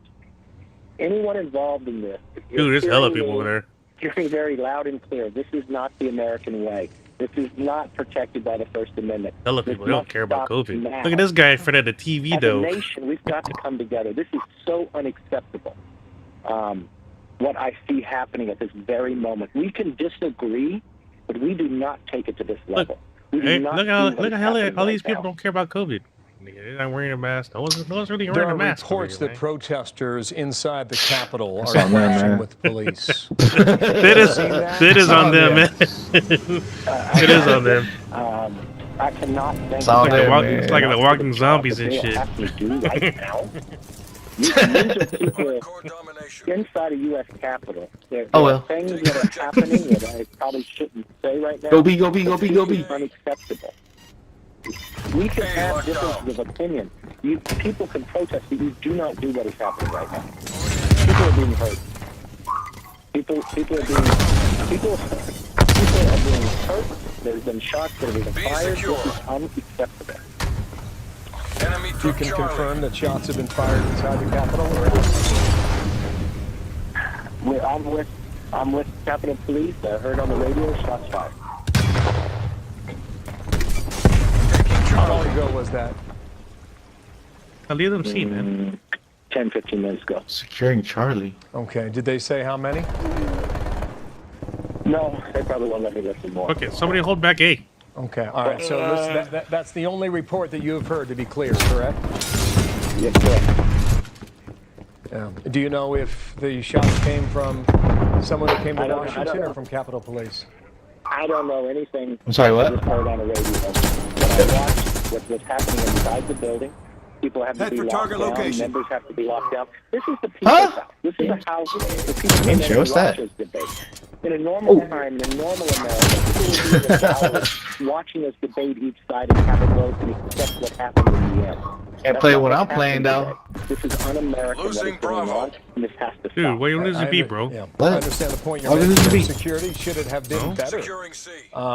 Anyone involved in this, Dude, there's hella people over there. hearing very loud and clear, this is not the American way. This is not protected by the First Amendment. Hella This people. They don't must care about stop COVID. now. Look at this guy in front of the TV, As though. a nation, we've got to come together. This is so unacceptable. What I see happening at this very moment. We can disagree, but we do not take it to this level. Hey, look at how all these people don't care about COVID. They're not wearing a mask. No one's really There wearing are a mask. reports that protesters inside the Capitol are That's on them, clashing man. with police. That is on them, man. It is on them. I cannot thank It's all you them, enough man. It's for like the the walking job zombies that and they shit. have to do right now. These are people inside a U.S. Capitol. There are things that are happening that I probably shouldn't say right now. Go B, go B, go B, go B. This is unacceptable. We can have differences of opinion. People can protest, but you do not do what is happening right now. People are being hurt. People are being hurt. There's been shots that have been fired. This is unacceptable. You can confirm that shots have been fired inside the Capitol? I'm with Capitol Police. I heard on the radio shots fired. How long ago was that? I'll leave them see, man. 10, 15 minutes ago. Securing Charlie. Okay. Did they say how many? No, they probably won't let me listen more. Okay, somebody hold back A. Okay. All right. So that's the only report that you have heard, to be clear, correct? Yes, correct. Do you know if the shots came from someone who came to Washington or from Capitol Police? I don't know anything. I'm sorry, what? I just heard on the radio. When I watched what's happening inside the building, people have to be locked down. Members have to be locked down. This is the people's house. This is a house the people come in and watch us debate. In a normal time, in a normal America, people would be in the hours watching us debate each side and have a vote and accept what happened in the end. Can't play what I'm playing, though. This is un-American what is going on, and this has to stop. Dude, why you losing B, bro? I understand the point you're making. Security, should it have been better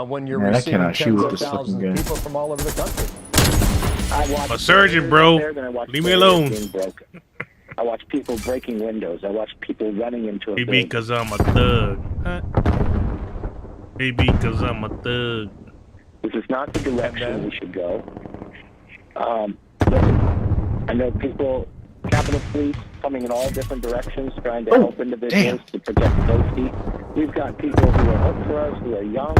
when you're receiving tens of thousands of people from all over the country? A surgeon, bro. Leave me alone. I watch people breaking windows. I watch people running into a Maybe building. because I'm a thug. Huh? Maybe because I'm a thug. This is not the direction we should go. Listen, I know people, Capitol Police, coming in all different directions, trying to help individuals to protect safety. We've got people who are up for us, who are young,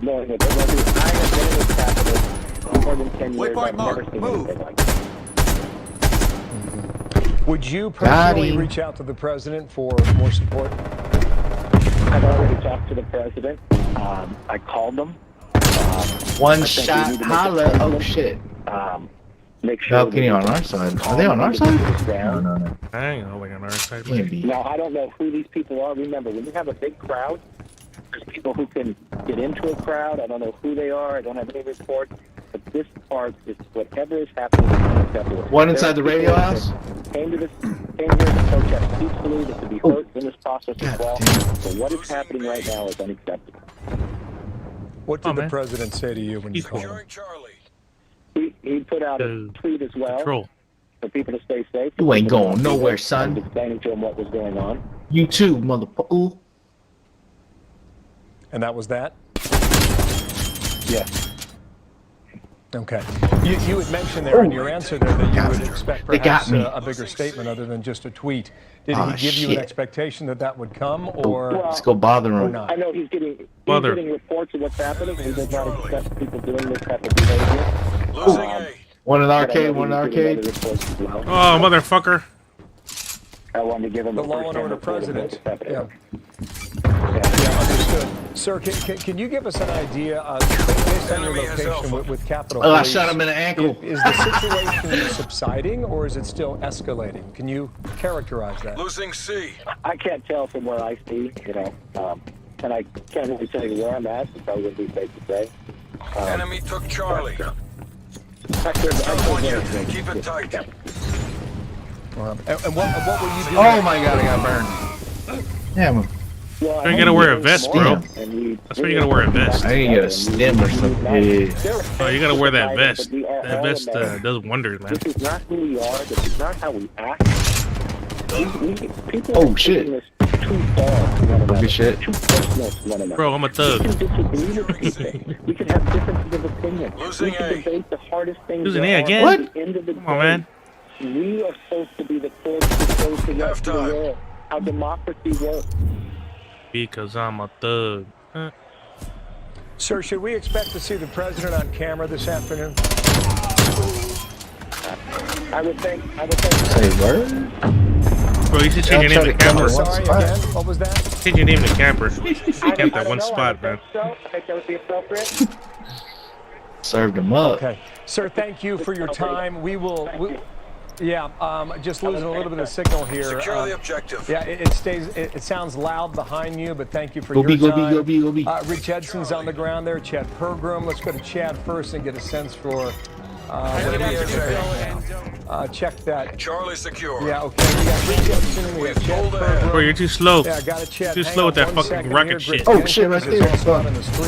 knowing what they're going to do. I have been in this Capitol for more than 10 years. I've never seen anything like this. Would you personally reach out to the president for more support? I've already talked to the president. I called them. One shot holla. Oh shit. Make sure. How can you on our side? Are they on our side? No. I ain't going on our side. Maybe. Now, I don't know who these people are. Remember, when you have a big crowd, there's people who can get into a crowd. I don't know who they are. I don't have any reports. But this part is whatever is happening is unacceptable. One inside the radio house? Came here to protest peacefully, that could be hurt in this process as well. So what is happening right now is unacceptable. What did the president say to you when you called him? He put out a tweet as well for people to stay safe. You ain't going nowhere, son. Explaining to him what was going on. You too, motherfucker. And that was that? Yes. Okay. You had mentioned there in your answer there that you would expect perhaps a bigger statement other than just a tweet. Did he give you an expectation that that would come, or let's go bother him? I know he's getting reports of what's happening. He does not expect people doing this type of behavior. One in the arcade, one in the arcade. Oh, motherfucker. I wanted to give him the law and order president. Yeah, understood. Sir, can you give us an idea, based on your location with Capitol Police? I shot him in the ankle. Is the situation subsiding or is it still escalating? Can you characterize that? Losing C. I can't tell from where I see, and I can't really tell you where I'm at, so that would be safe to say. Enemy took Charlie. Keep it tight. And what will you do? Oh my God, I got burned. Yeah, you gotta wear a vest, bro. That's why you gotta wear a vest. I need to get a stem or something. Yeah. Oh, you gotta wear that vest. That vest does wonders, man. This is not who we are. This is not how we act. Oh shit. Too far to one another. Good shit. Too personal to one another. Bro, I'm a thug. We can disagree with people. We can have differences of opinion. Losing we can debate the hardest things. Losing there A are. again? At the end of the Come on, day, man. We are supposed to be the force that shows the rest of the world how democracy works. Because I'm a thug. Sir, should we expect to see the president on camera this afternoon? I would think. Say word? Bro, you should change your name to Camper. Sorry, again? What was that? Change your name to Camper. You kept that one spot, man. I think that would be appropriate. Served him up. Okay. Sir, thank you for your time. Just losing a little bit of signal here. Secure the objective. Yeah, it sounds loud behind you, but thank you for your time. Go be. Rich Edson's on the ground there. Chad Pergram. Let's go to Chad first and get a sense for check that. Charlie secure. Yeah, okay. We got Rich Edson. We have Chad Pergram. Bro, you're too slow. Yeah, got it, Chad. Too slow with that fucking rocket shit. Oh shit, right there.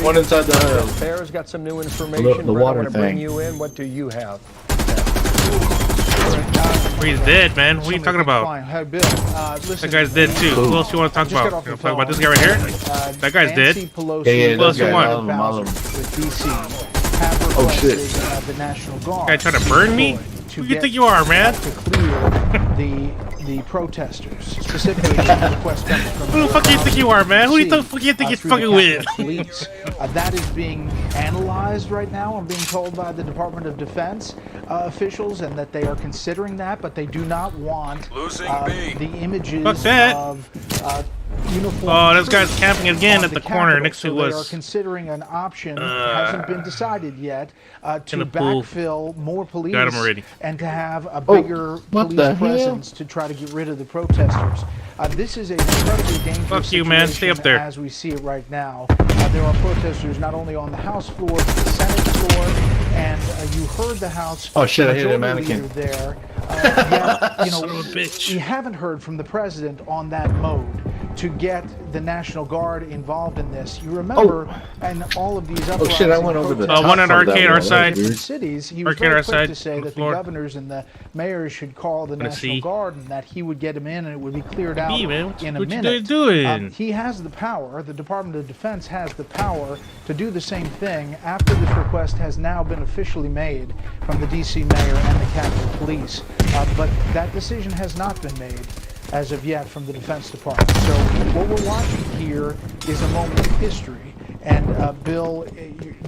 One inside the Bear's got some new information. the water I'm gonna bring thing. you in. What do you have? He's dead, man. What are you talking about? Hi, Bill. That guy's dead too. Who else you want to talk about? You want to talk about this guy right here? That guy's dead. Yeah, Who else you want? With DC. Oh shit. The National Guard. Guy trying to burn me? Who you think you are, man? To clear the protesters, specifically the request coming from Who the fuck you think you are, man? Who the fuck you think you're fucking with? Police. That is being analyzed right now. I'm being told by the Department of Defense officials, and that they are considering that, but they do not want the images of uniform. Oh, this guy's camping again at the corner next to us. They are us. considering an option, hasn't been decided yet, to backfill more police Got him already. and to have a bigger police presence to try to get rid of the protesters. This is an incredibly dangerous Fuck you, man. Stay up there. as we see it right now. There are protesters not only on the House floor, but the Senate floor, and you heard the House Oh shit, I hit a Majority mannequin. Leader there. We haven't heard from the president on that mode to get the National Guard involved in this. You remember, and all of these Oh shit, I went over the top one on of Arcade, that our wall. side. That was weird. cities, he was Arcade, very our quick side, to say on the that the floor. governors and the mayors should call the Gonna National see. Guard, and that he would get them in and it would be cleared out B, man. in a What you minute. doing? He has the power, the Department of Defense has the power to do the same thing after this request has now been officially made from the DC mayor and the Capitol Police. But that decision has not been made as of yet from the Defense Department. So what we're watching here is a moment of history. And Bill,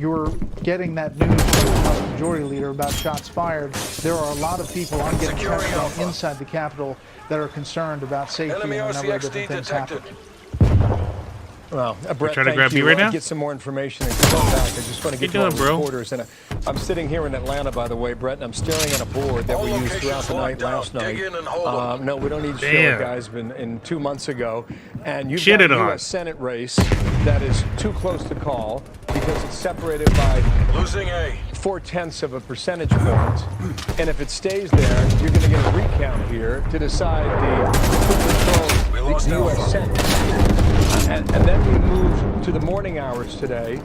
you're getting that news from the House Majority Leader about shots fired. There are a lot of people, I'm getting text from inside the Capitol, that are concerned about safety and a number of different things happening. Well, Brett, trying to thank grab you you. right now? Get some more information and come back. I just want to get What you to doing, our bro? reporters. And I'm sitting here in Atlanta, by the way, Brett, and I'm staring at a board that we used throughout the night last night. No, we don't need to show it, guys. Been 2 months ago, and you've got a U.S. Senate race that is too close to call because it's separated by losing A 0.4 of a percentage point. And if it stays there, you're going to get a recount here to decide who controls the U.S. Senate. And then we move to the morning hours today,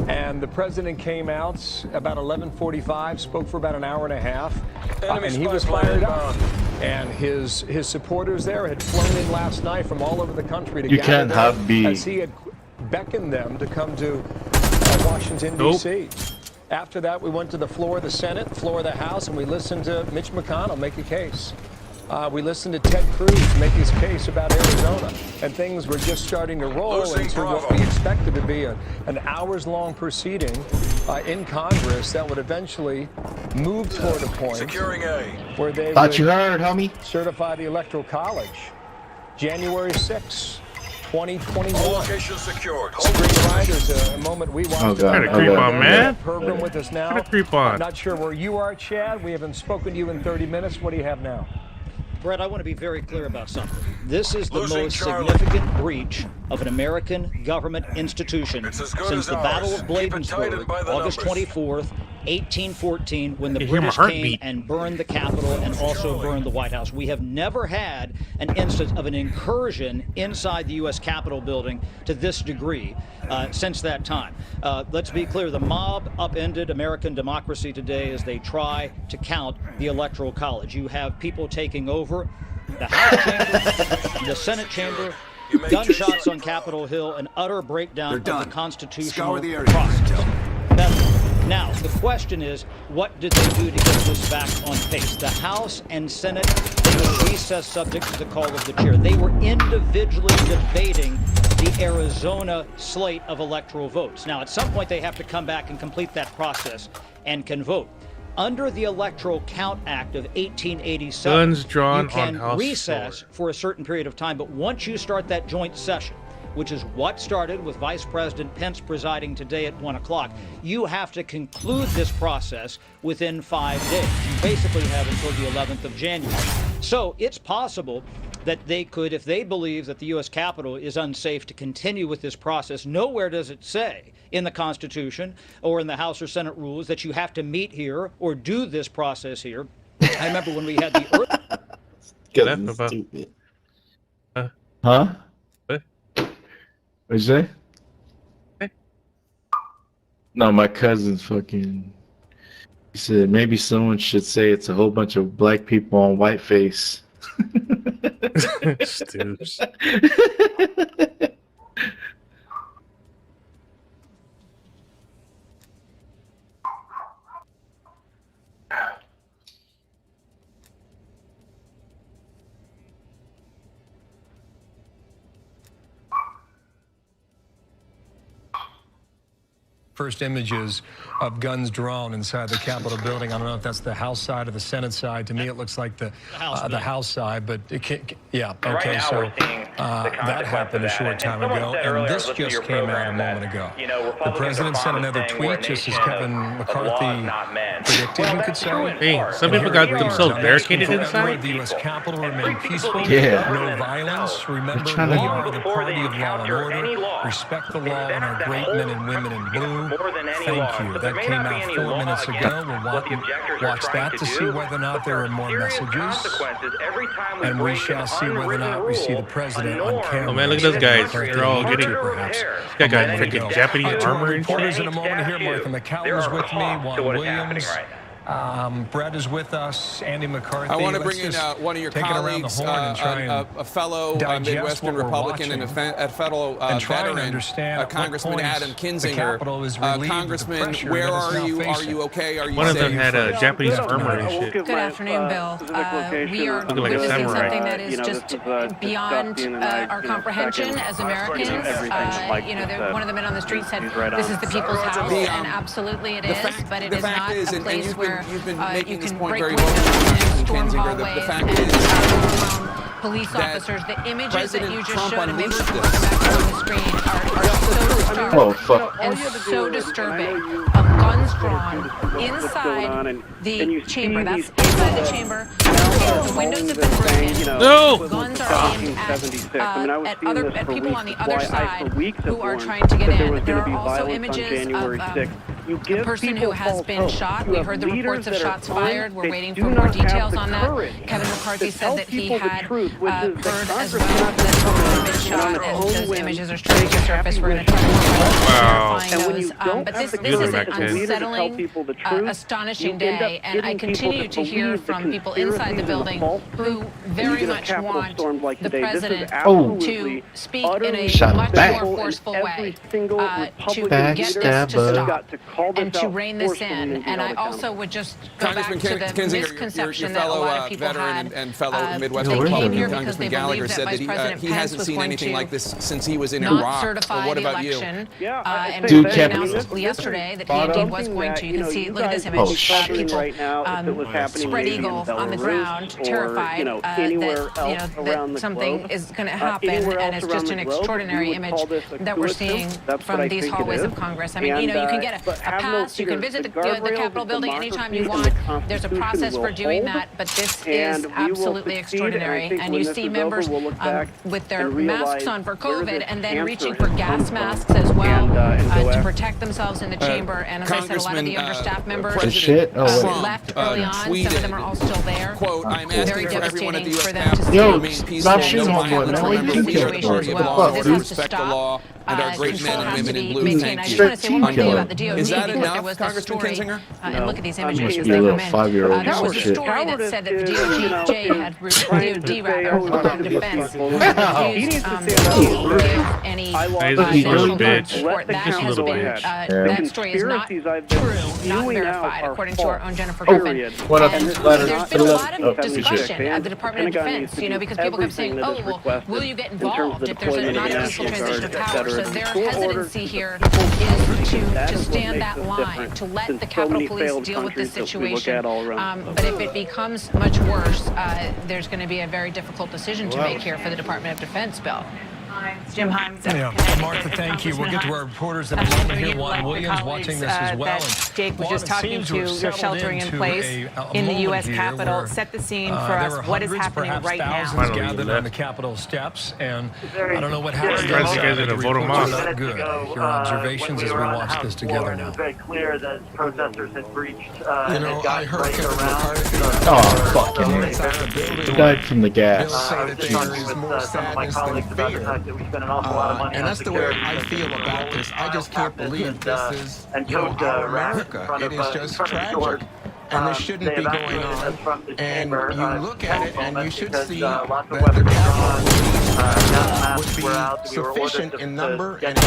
and the president came out about 11:45, spoke for about an hour and a half, and he was fired up. And his supporters there had flown in last night from all over the country to gather there as he had beckoned them to come to Washington, D.C. After that, we went to the floor of the Senate, floor of the House, and we listened to Mitch McConnell make a case. We listened to Ted Cruz make his case about Arizona, and things were just starting to roll into what we expected to be an hours-long proceeding in Congress that would eventually move toward a point where they would certify the Electoral College January 6th. 2021. Location secured. Spring Ride is a moment we watched. Oh, God. Trying to creep on, man. Program with us now. Trying to creep on. I'm not sure where you are, Chad. We haven't spoken to you in 30 minutes. What do you have now? Brett, I want to be very clear about something. This is the most significant breach of an American government institution since the Battle of Bladensburg, August 24th, 1814, when the British came and burned the Capitol and also burned the White House. We have never had an instance of an incursion inside the U.S. Capitol building to this degree since that time. Let's be clear, the mob upended American democracy today as they try to count the Electoral College. You have people taking over the House chamber, the Senate chamber, gunshots on Capitol Hill, an utter breakdown of the constitutional process. Now, the question is, what did they do to get this back on pace? The House and Senate, they were recessed subject to the call of the chair. They were individually debating the Arizona slate of electoral votes. Now, at some point, they have to come back and complete that process and can vote. Under the Electoral Count Act of 1887, Guns drawn you can on House recess for a certain period of time, but once you start that joint session, which is what started with Vice President Pence presiding today at 1 o'clock, you have to conclude this process within 5 days. You basically have until the 11th of January. So it's possible that they could, if they believe that the U.S. Capitol is unsafe, to continue with this process. Nowhere does it say in the Constitution or in the House or Senate rules that you have to meet here or do this process here. I remember when we had the Stupid. Huh? What'd you say? No, my cousin's fucking. He said maybe someone should say it's a whole bunch of black people on whiteface. Stoops. First images of guns drawn inside the Capitol building. I don't know if that's the House side or the Senate side. To me, it looks like the House side, but it can't, yeah. Okay, so that happened a short time ago, and this just came out a moment ago. The president sent another tweet, just as Kevin McCarthy predicted. You could say, hey, some people got themselves barricaded inside. The U.S. Capitol remain peaceful. Yeah. No violence. Remember, we are the party of law and order. Respect the law and our great men and women in blue. Thank you. That came out 4 minutes ago. We'll watch that to see whether or not there are more messages. And we shall see whether or not we see the president on camera. Oh man, look at those guys. They're all getting perhaps. This guy got freaking Japanese armor and shit. In a shit. moment here, Martha McCallum's with me, Juan Williams. Brett is with us, Andy McCarthy. I want to bring in one of your colleagues, a fellow Midwestern Republican and a fellow veteran, Congressman Adam Kinzinger. Congressman, where are you? Are you okay? Are you One of safe? them had a Japanese armor and shit. Good afternoon, Bill. We are witnessing something that is just beyond our comprehension as Americans. One of the men on the street said, "This is the people's house," and absolutely it is, but it is not a place where you've been making this point break very windows well. and storm Kinzinger, the hallways fact and is police officers. The images that you just Trump showed, and maybe unleashed we'll come back on the screen, are so disturbing. Oh, fuck. And so disturbing. Of guns drawn inside the chamber. That's inside the chamber. The windows have been broken. No! Guns are aimed at people on the other side who are trying to get in. There are also images of a person who has been shot. We heard the reports of shots fired. We're waiting for more details on that. Kevin McCarthy said that he had heard as well that someone had been shot, and those images are starting to surface. We're going to try to verify those. But this is an unsettling, astonishing day, and I continue to hear from people inside the building who very much want the president to speak in a much more forceful way to get this to stop. and to rein this in. And I also would just go back to the misconception that a lot of people veteran had. and fellow Midwest they came here Republican, because they Congressman Gallagher believed that said Vice that President he Pence hasn't was seen going anything to like this since he was in not Iraq. certify But what the about you? election. Yeah, Dude, he announced yesterday that he indeed was going to. You can see, look at this image. People right now, if it was happening spread maybe eagle in on the Belarus ground, or, terrified anywhere else around that the something globe, is going to happen, anywhere and else it's just around an the globe, extraordinary we would image call this a that we're coup seeing attempt. That's what from I these think it hallways is. of Congress. I mean, And, you can get a have no pass, you can fear. visit The the guardrails Capitol of building anytime you democracy and want. the There's a Constitution process will for doing hold, that, but this and is we will absolutely succeed, and I extraordinary. think And when you this see is members over, we'll look back with their and masks realize on for where COVID this and then cancer reaching has for come gas from, masks as well and go to after protect themselves in the chamber. And as I said, a lot of the younger staff members left early on. Some of them are all still there. Quote, I'm Very asking for everyone at the devastating U.S. for them to Capitol see to remain peaceful, stop shooting no on violence. board, man. Remember, we are situation party as of well. law. This We has to respect the stop. law and our great men and women in blue. Maintained. I Thank just you. want to say one more thing about the DOD, Is that because there enough, was a Congressman story, Kinzinger? and look at these You images must as be a they little come in. 5-year-old There was a shit. story that said that the DOD had trying to say, oh, Department of Defense he needs to stand up. give any He's a little bitch. support. That He's a has little been, bitch. that story is not Conspiracies I've been true, not spewing out verified, are according to our false. own Jennifer Griffin. Period. What up, And letter- there's been a lot oh, of discussion at the Department of Pentagon needs Defense, to do because people kept saying, everything that oh, is well, requested will you get in terms of involved the if there's a deployment of non-peaceful National transition of Guard, power? et So cetera. their Court hesitancy orders, here people is that to is what stand makes that us line, different to let than the so Capitol many Police failed deal with this countries that we look situation. at all around the But if it becomes much worse, there's going to be a very difficult decision to make here for the Department of Defense, Bill. Jim Himes. Yeah. Martha, thank you. We'll get to our reporters that are over here. Juan Williams watching this as well. That Jake was just talking to. You're sheltering in place in the U.S. Capitol. Set the scene for us. What is happening right now? Thousands gathered on the Capitol steps, and I don't know what happened. The reports are not good. Your observations as we watch this together now. It was very clear that protesters had breached. I heard Kevin McCarthy. Oh, fucking he died from the gas. And that's the way I feel about this. I just can't believe this is our America. It is just tragic. And this shouldn't be going on. And you look at it and you should see that the Capitol Police would be sufficient in number and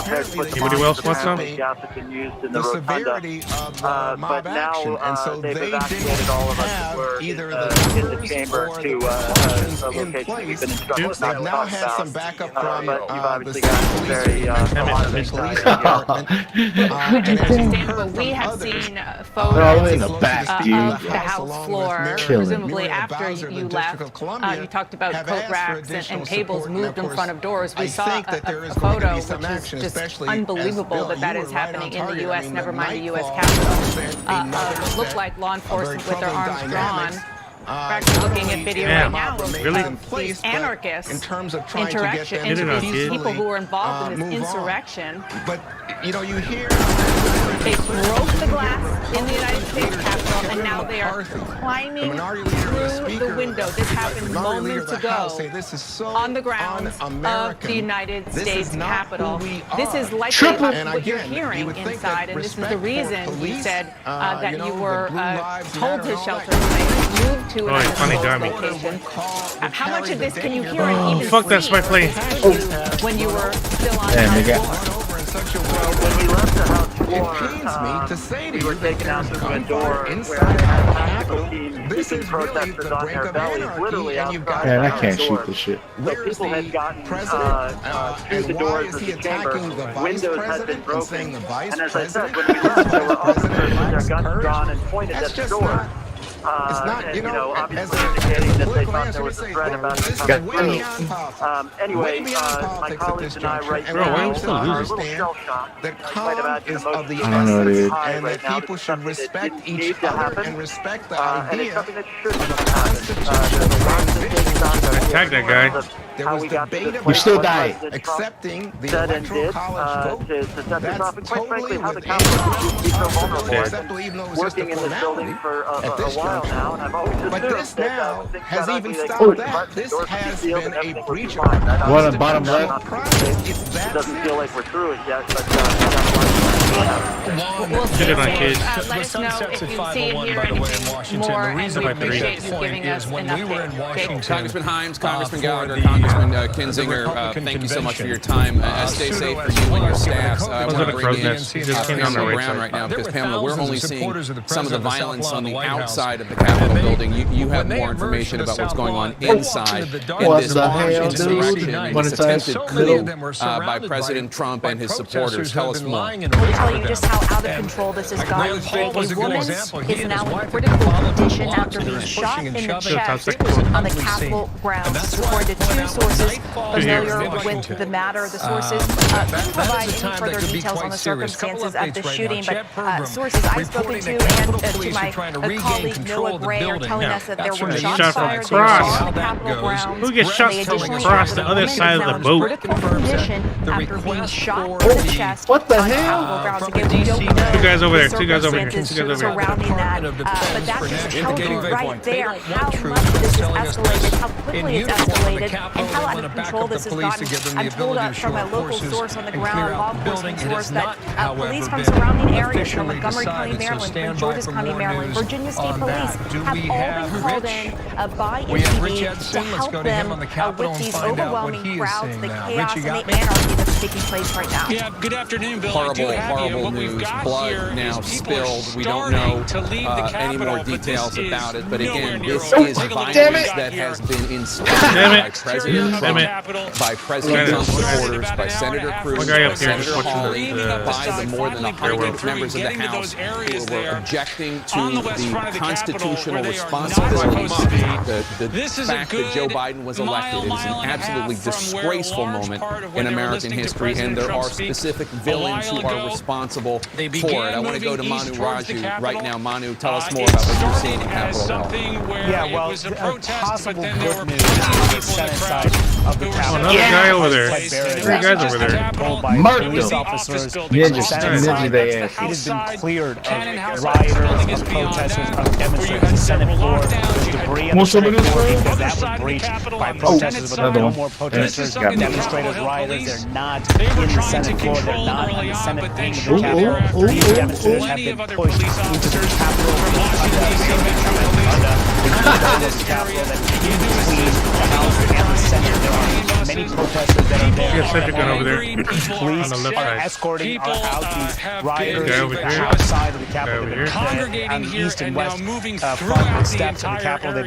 anybody else want some? the severity of the mob action. And so they didn't have either the numbers or the precautions in place. They've now had some backup from the state police department. And as you heard We have from seen others, photos in the back, dude. of the House floor, presumably after you left. You talked about coat racks and tables moved in front of doors. We saw a photo which is just unbelievable that is happening in the U.S., never mind the U.S. Capitol. Looked like law enforcement with their arms drawn. We're actually looking at video right now of these anarchist interaction, these people who were involved in this insurrection. But, you know, you hear... They broke the glass in the United States Capitol, and now they are climbing through the window. This happened moments ago on the grounds of the United States Capitol. This is likely what you're hearing inside, and this is the reason you said that you were told to shelter in place, moved to another location. How much of this can you hear and even fuck, that's my plane. When you were still on the When we left the House floor, it pains me to say to you that there's a door inside the Capitol. This is really the brink of anarchy, and you've got Man, I can't shoot this shit. Where's the president? And why is he attacking the vice president and saying the vice president? Their guns drawn and pointed at the door. It's not, you know, obviously indicating that they thought there was a threat about to come through. Anyway, my colleagues and I right now are a little shell-shocked. That calm is of the essence, and that people should respect each other and respect the idea of a constitution. Tag that guy. There was debate about We still die. accepting the electoral college vote. That's totally within acceptable, even though it was just a formality at this juncture. But this now has even stopped that. This has been a breach of our One on bottom left. It's that doesn't feel like we're through it yet, but We'll see. Get it on, kids. Let us know if you see and hear anything more, and we appreciate you giving us an update. Congressman Himes, Congressman Gallagher, Congressman Congressman Kinzinger, thank you so much for your time. Stay safe for you and your staffs. I want to bring in Pamela Brown right now because, Pamela, we're only seeing some of the violence on the outside of the Capitol building. You have more information about what's going on inside in this armed insurrection, this attempted coup by President Trump and his supporters. Tell us more. Let me tell you just how out of control this has gotten. A woman is now in critical condition after being shot in the chest on the Capitol grounds, according to two sources familiar with the matter. The sources couldn't provide any further details on the circumstances of the shooting, but sources I've spoken to and to my colleague Noah Gray are telling us that there were shots fired on the Capitol grounds. Who gets shot from across the other side of the boat? Critical condition after being shot in the chest. What the on hell? Capitol grounds. Again, we don't know Two guys over there. the Two guys over here. circumstances Two guys over here. surrounding that, but that just tells you right there how much this has escalated, how quickly it's escalated, and how out of control this has gotten. I'm told from a local source on the ground, law enforcement source, that police from surrounding areas, from Montgomery County, Maryland, from Georges County, Maryland, Virginia State Police, have all been called in by MPD to help them with these overwhelming crowds, the chaos, and the anarchy that's taking place right now. Yeah, good afternoon, Bill. Horrible news. Blood now spilled. We don't know any more details about it. But again, this is violence that has been inspired by President Trump, by President Trump's supporters, by Senator Cruz, by Senator Hawley, by the more than 100 members of the House who were objecting to the constitutional responsibilities. The fact that Joe Biden was elected is an absolutely disgraceful moment in American history, and there are specific villains who are responsible for it. I want to go to Manu Raju right now. Manu, tell us more about what you're seeing in Capitol Hill. Yeah, well, possible good news on the Senate side of the Capitol. Another guy over there. Three guys over there. Police officers, Ninja they ass. it has been cleared of rioters, of protesters, of demonstrators on the Senate floor. There's debris on the Senate floor because that was breached by protesters, but there are no more protesters, demonstrators, rioters. They're not in the Senate floor. They're not on the Senate wing of the Capitol. These demonstrators have been pushed into the Capitol the Capitol that is between the House and the Senate. There are many protesters that are there. Over there. Police are escorting out these rioters outside of the Capitol. They've been on the east and west front of the steps of the Capitol. They're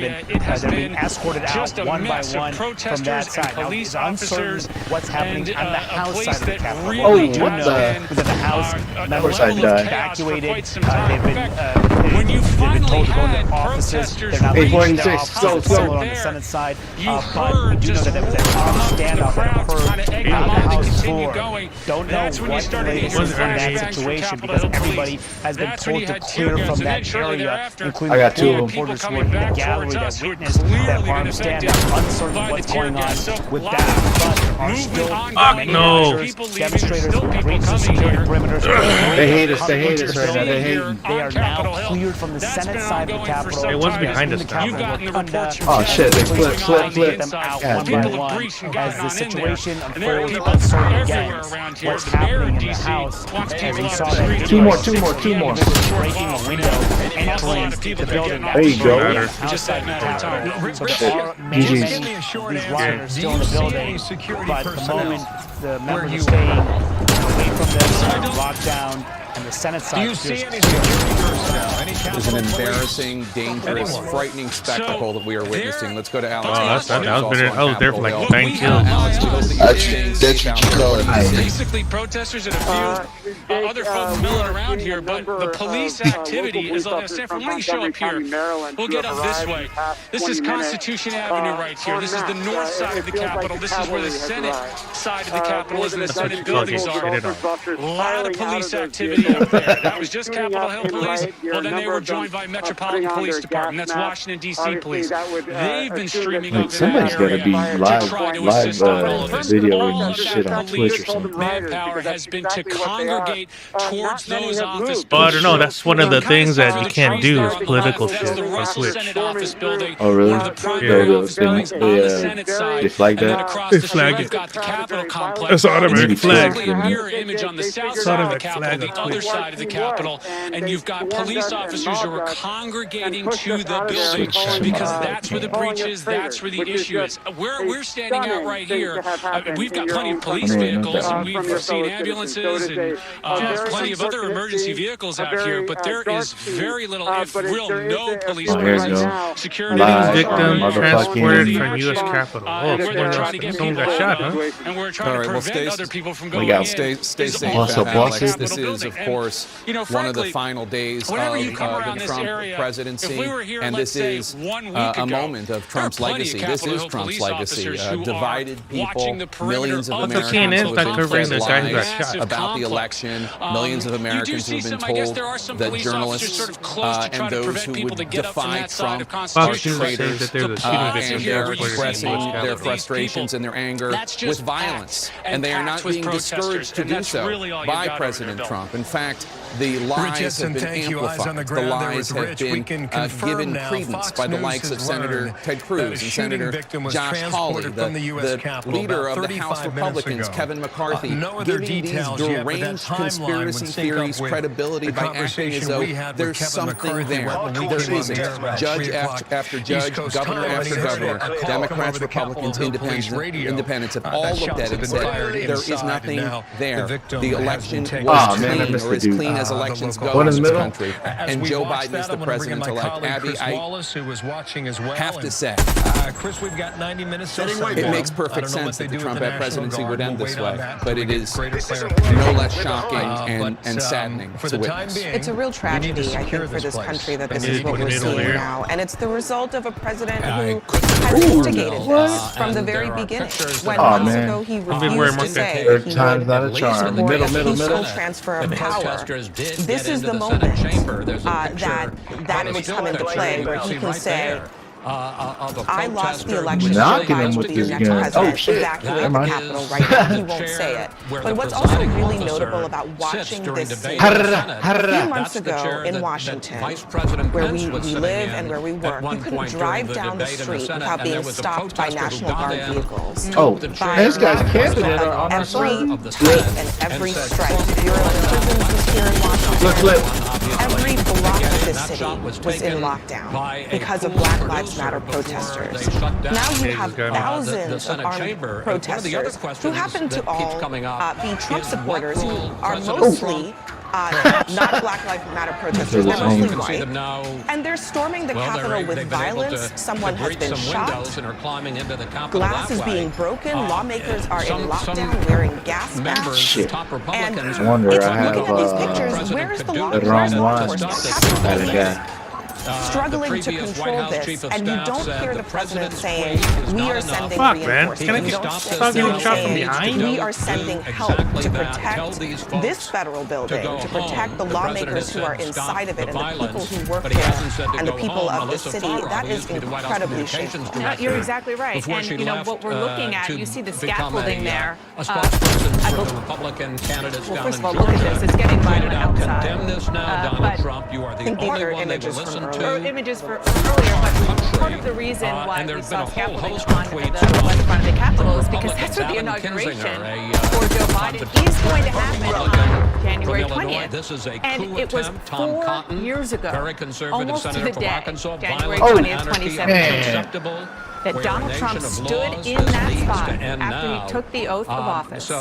being escorted out one by one from that side. Now, it's uncertain what's happening on the House side of the Capitol. Oh, what the? Because the House members have been evacuated. They've been told to go to their offices. They're not leaving their offices. Similar on the Senate side. But we do know that there was an armed standoff that occurred on the House floor. Don't know what the latest is on that situation because everybody has been told to clear from that area, including the reporters who were in the gallery that witnessed that armed standoff. Uncertain what's going on with that, but there are still many demonstrators who breached the security perimeters. They hate us. They hate us right now. They hate us. They are now cleared from the Senate side of the Capitol. It was behind us now. Oh shit! They flip them out one by one as the situation unfolds. Uncertain again what's happening in the House. As we saw that two more. breaking a window and entering the building. There you go. Outside the Capitol. So there are many these rioters still in the building, but at the moment the members are staying away from this lockdown. And the Senate side. Do you see any security personnel? It's an embarrassing, dangerous, frightening spectacle that we are witnessing. Let's go to Alex. I was there for like 9 kills. Alex, we hope that you're staying safe out there. Basically, protesters and a few other folks milling around here, but the police activity is on Sanford. Why don't you show up here? We'll get up this way. This is Constitution Avenue right here. This is the north side of the Capitol. This is where the Senate side of the Capitol is and the Senate buildings are. A lot of police activity up there. That was just Capitol Hill Police. Well, then they were joined by Metropolitan Police Department. That's Washington, D.C. Police. They've been streaming up in somebody's that area got to be live video and shit on Twitch or something. Manpower has been to congregate towards those offices. Oh, I don't know. That's one of the things that you can't do is political shit on Twitch. Oh, really? They flag that? They flag it. That's automatic flag. Mirror image on the south side of the Capitol, the other side of the Capitol, and you've got police officers who are congregating to the building because that's where the breach is, that's where the issue is. We're standing out right here. We've got plenty of police vehicles, and we've seen ambulances and plenty of other emergency vehicles out here, but there is very little, if real no police presence. Security victim transported from U.S. Capitol. Someone got shot, huh? And we're trying to prevent other people from going in. Stay safe, Alex. This is, of course, one of the final days of the Trump presidency, and this is a moment of Trump's legacy. This is Trump's legacy. Divided people, millions of Americans who have been lies about the election, millions of Americans who have been told that journalists and those who would defy Trump are traitors, and they're expressing their frustrations and their anger with violence, and they are not being discouraged to do so by President Trump. In fact, the lies have been amplified. The lies have been given credence by the likes of Senator Ted Cruz and Senator Josh Hawley, the leader of the House Republicans, Kevin McCarthy, giving these deranged conspiracy theories credibility by acting as though there's something there. There isn't. Judge after judge, governor after governor, Democrats, Republicans, independents have all looked at it and said there is nothing there. The election was clean, or as clean as elections go in this country. And Joe Biden is the president-elect. Abby, I have to say, Chris, we've got 90 minutes. It makes perfect sense that the Trump presidency would end this way, but it is no less shocking and saddening to witness. It's a real tragedy, I think, for this country that this is what we're seeing now. And it's the result of a president who has instigated this from the very beginning. When months ago he refused to say he would support a peaceful transfer of power. This is the moment that has come into play where he can say, I lost the election. Knocking him with this gun. Evacuate the Capitol right now. He won't say it. But what's also really notable about watching this scene, a few months ago in Washington, where we live and where we work, you couldn't drive down the street without being stopped by National Guard vehicles. Oh, this guy's camping on our side. Every street and every stripe. Bureau of Prisons is here in Washington. Every block of this city was in lockdown because of Black Lives Matter protesters. Now you have thousands of armed protesters who happen to all be Trump supporters who are mostly not Black Lives Matter protesters, they're mostly white, and they're storming the Capitol with violence. Someone has been shot, glass is being broken, lawmakers are in lockdown wearing gas masks, and wonder I have looking at these pictures, where is the law enforcement? Struggling to control this, and you don't hear the president saying, we are sending reinforcements. We are sending help to protect this federal building, to protect the lawmakers who are inside of it, and the people who work there, and the people of this city. That is incredibly shameful. You're exactly right. And you know what we're looking at, you see the scaffolding there. A spokesperson for the Republican candidates down in first of all, look at this. It's getting violent outside. Condemn this now, Donald Trump. You are the only one they will listen to. Images for earlier, but part of the reason why we saw scaffolding on the west front of the Capitol is because that's where the inauguration for Joe Biden is going to happen on January 20th. And it was 4 years ago, almost to the day, January 20th, 2017, that Donald Trump stood in that spot after he took the oath of office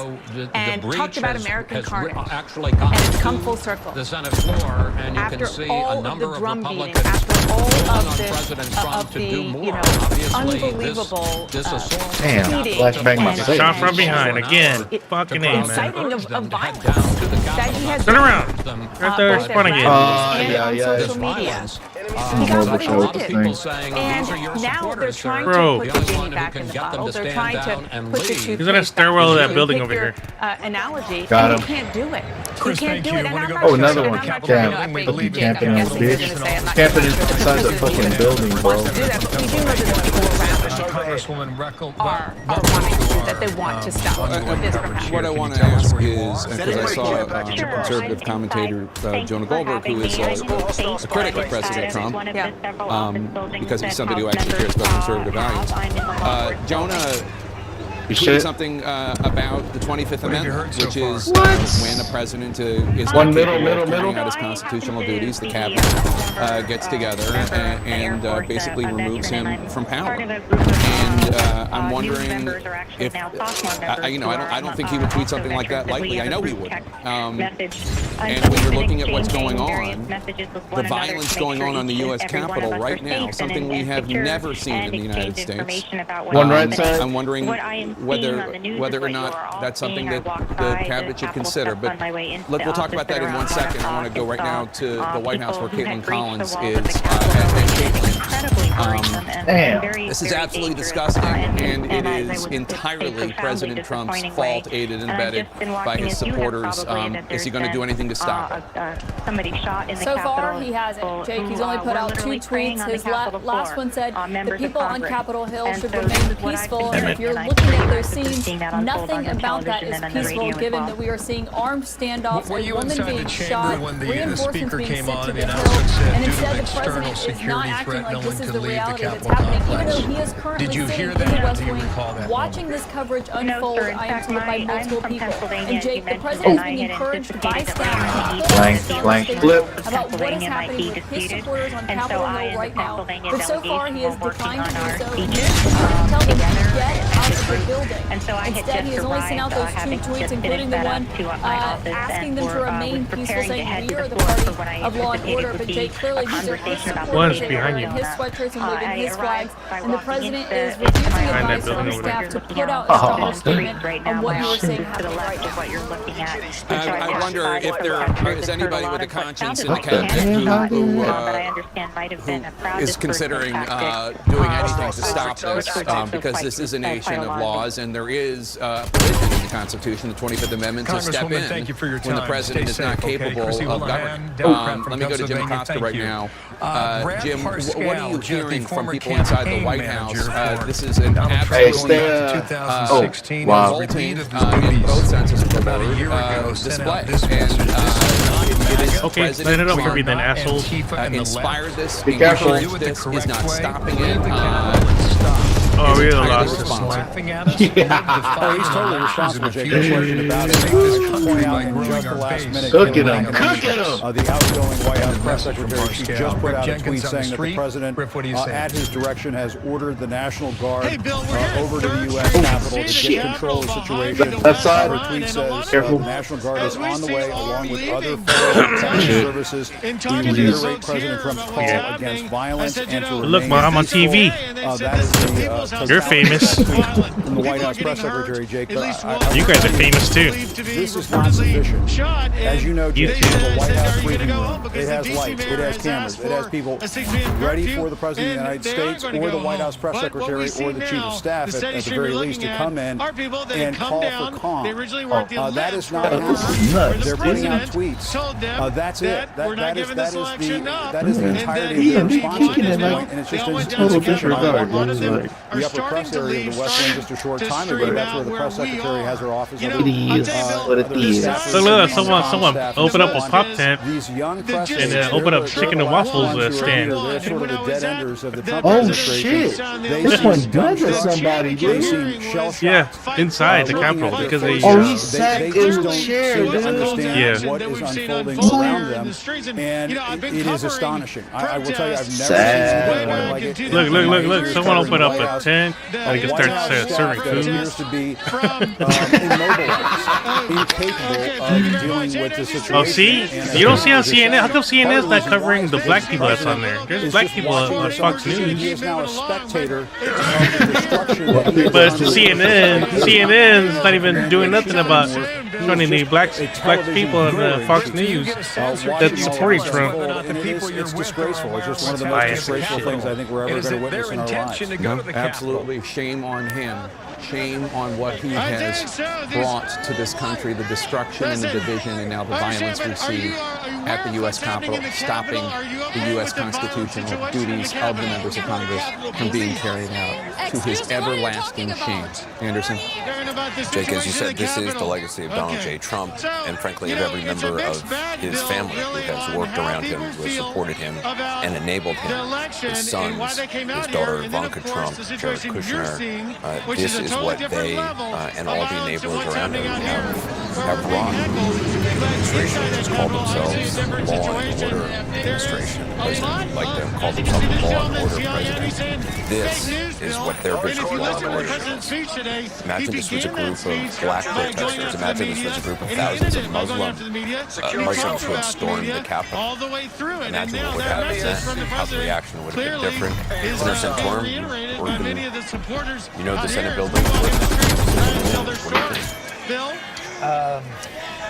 and talked about American carnage. And it's come full circle. The Senate floor, and you can see a number of Republicans all of this, of the, you know, unbelievable flashbang myself. Shot from behind again. Fucking A, man. Inciting of violence that he has turn around. Right there, it's fun again. On social media. Because what he did. And now they're trying to put the genie back in the bottle. They're trying to put the toothpaste. He's in a stairwell of that building over here. Analogy. Got him. You can't do it. You can't do it. And I'm not Oh, another one. Camping on the bitch. Camping inside the fucking building, bro. We do know that the people around are wanting to do that. They want to stop this from happening. What I want to ask is, because I saw conservative commentator Jonah Goldberg, who is a critic of President Trump, because he's somebody who actually cares about conservative values. Jonah tweeted something about the 25th Amendment, which is when the president is carrying out his constitutional duties, the cabinet gets together and basically removes him from power. And I'm wondering if, I don't think he would tweet something like that lightly. I know he wouldn't. And when you're looking at what's going on, the violence going on the U.S. Capitol right now, something we have never seen in the United States. I'm wondering whether or not that's something that the cabinet should consider. But we'll talk about that in 1 second. I want to go right now to the White House where Caitlin Collins is. This is absolutely disgusting, and it is entirely President Trump's fault, aided and abetted by his supporters. Is he going to do anything to stop it? Somebody shot in the So Capitol. far, he hasn't. Jake, he's only put out 2 tweets. His last one said the people on Capitol Hill should remain peaceful. And if you're looking at those scenes, nothing about that is peaceful, given that we are seeing armed standoffs, a woman being shot, reinforcements being sent to the Hill, and instead the president is not acting like this is the reality that's happening, even though he is currently sitting in the West Wing watching this coverage unfold. I am told by multiple people. And Jake, the president is being encouraged by staff about what is happening with his supporters on Capitol Hill right now. But so far, he has declined to do so. He's trying to tell them to get out of the building. Instead, he has only sent out those 2 tweets, including the one asking them to remain peaceful, saying we are the party of law and order. But Jake, clearly these are his supporters wearing his sweatshirts and waving his flags, and the president is refusing advice from his staff to put out a stronger statement on what you were saying happening right now. I wonder if there is anybody with a conscience in the cabinet who is considering doing anything to stop this, because this is a nation of laws, and there is a provision in the Constitution, the 25th Amendment, to step in when the president is not capable of governing. Let me go to Jim Acosta right now. Jim, what are you hearing from people inside the White House? This is an absolutely revolting, in both senses of the word, display. And it is okay, stand it up for me then, asshole. Inspired this, encouraged this, is not stopping it. Oh, we lost this one. Oh, he's totally responsible, Jake. No question about it. Point out in just the last minute. Cook it up. The outgoing White House press secretary, she just put out a tweet saying that the president, at his direction, has ordered the National Guard over to the U.S. Capitol to get control of the situation. Left side. Her tweet says the National Guard is on the way, along with other federal protection services. We reiterate President Trump's call against violence and to remain Look, I'm on TV. That is the You're famous. From the White House press secretary, Jake. You guys are famous too. This is not sufficient. As you know, Jake, the White House briefing room, it has lights, it has cameras, it has people ready for the President of the United States or the White House press secretary or the chief of staff at the very least to come in and call for calm. That is not happening. They're putting out tweets. That's it. That is the entirety of their response at this point, and it's just total disregard. The upper press area of the West Wing just a short time ago. That's where the press secretary has her office. It is what it is. So look, someone open up a pop tent and open up chicken and waffles stand. They're sort of the dead enders of the Trump Oh shit! This one guns at somebody, dude. Yeah, inside the Capitol because they. Oh, he sat in the chair, dude. Understand what is unfolding around them, and it is astonishing. I will tell you, I've never seen anything like it. Look! Someone open up a tent and they can start serving food. Appears to be immobilized, incapable of dealing with the situation. Oh, see? You don't see on CNN. How come CNN is not covering the black people that's on there? There's black people on Fox News. He is now a spectator of the destruction. But CNN's not even doing nothing about showing the black people on Fox News that's supporting Trump. It's disgraceful. It's just one of the most disgraceful things I think we're ever going to witness in our lives. Absolutely. Shame on him. Shame on what he has brought to this country, the destruction and the division and now the violence we see at the U.S. Capitol, stopping the U.S. constitutional duties of the members of Congress from being carried out. to his everlasting shame. Anderson? Jake, as you said, this is the legacy of Donald J. Trump, and frankly of every member of his family who has worked around him, who has supported him and enabled him. His sons, his daughter Ivanka Trump, Jared Kushner. This is what they and all the enablers around him have wrought. The administration has called themselves Law and Order Administration. The president like them called himself the Law and Order President. This is what their vision of law and order is. Imagine this was a group of black protesters. Imagine this was a group of thousands of Muslims who had stormed the Capitol. Imagine what would happen then, how the reaction would have been different. Senator Santorum, you know the Senate building. What do you think?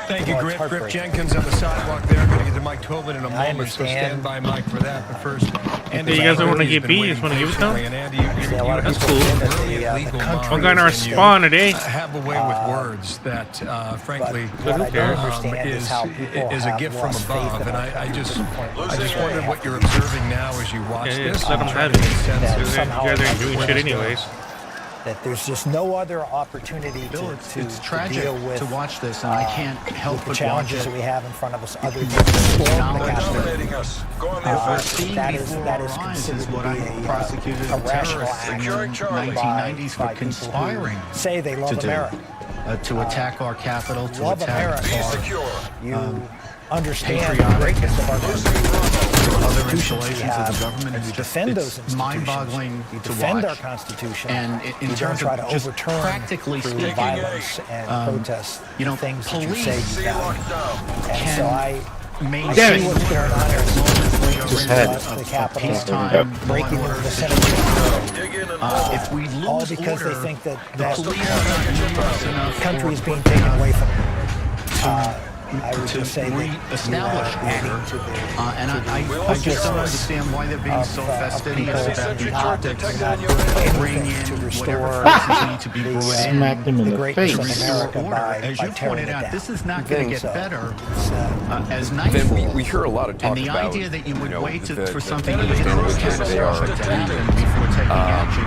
Thank you, Griff. Griff Jenkins on the sidewalk there. I'm going to get to Mike Tobin in a moment, so stand by, Mike, for that. But first, Andy, you guys don't want to get beat? You just want to give it to them? That's cool. We're going to respond today. Have a way with words that, frankly, is a gift from above. And I just wondered what you're observing now as you watch this. Let them have it. You guys ain't doing shit anyways. That there's just no other opportunity it's tragic deal with to watch this, and I can't help the but challenges watch it. that we have in front of us other than storm the Capitol. That is considered what I prosecuted terrorists in the 1990s for conspiring say they love America. To attack our capital, to love attack you understand the greatness of our country. Other installations of the government, and you defend those institutions. Mind-boggling you to defend watch. our Constitution. And in you terms don't try of to just overturn practically through speaking, violence and protest things that you say you value. And so I see what's going on here. Just had the Capitol, breaking into the Senate chamber. If we lose all because order, they think that the country is being taken away from them. I would just say establish order, and I just don't understand why they're being so fastidious about the tactics to bring in whatever forces need to be brought in. Smack them in the face. America Order. As you pointed out, this is not going to get better as night Then we hear a lot of talk and the about, idea that you would wait for something that catastrophic to happen before taking action.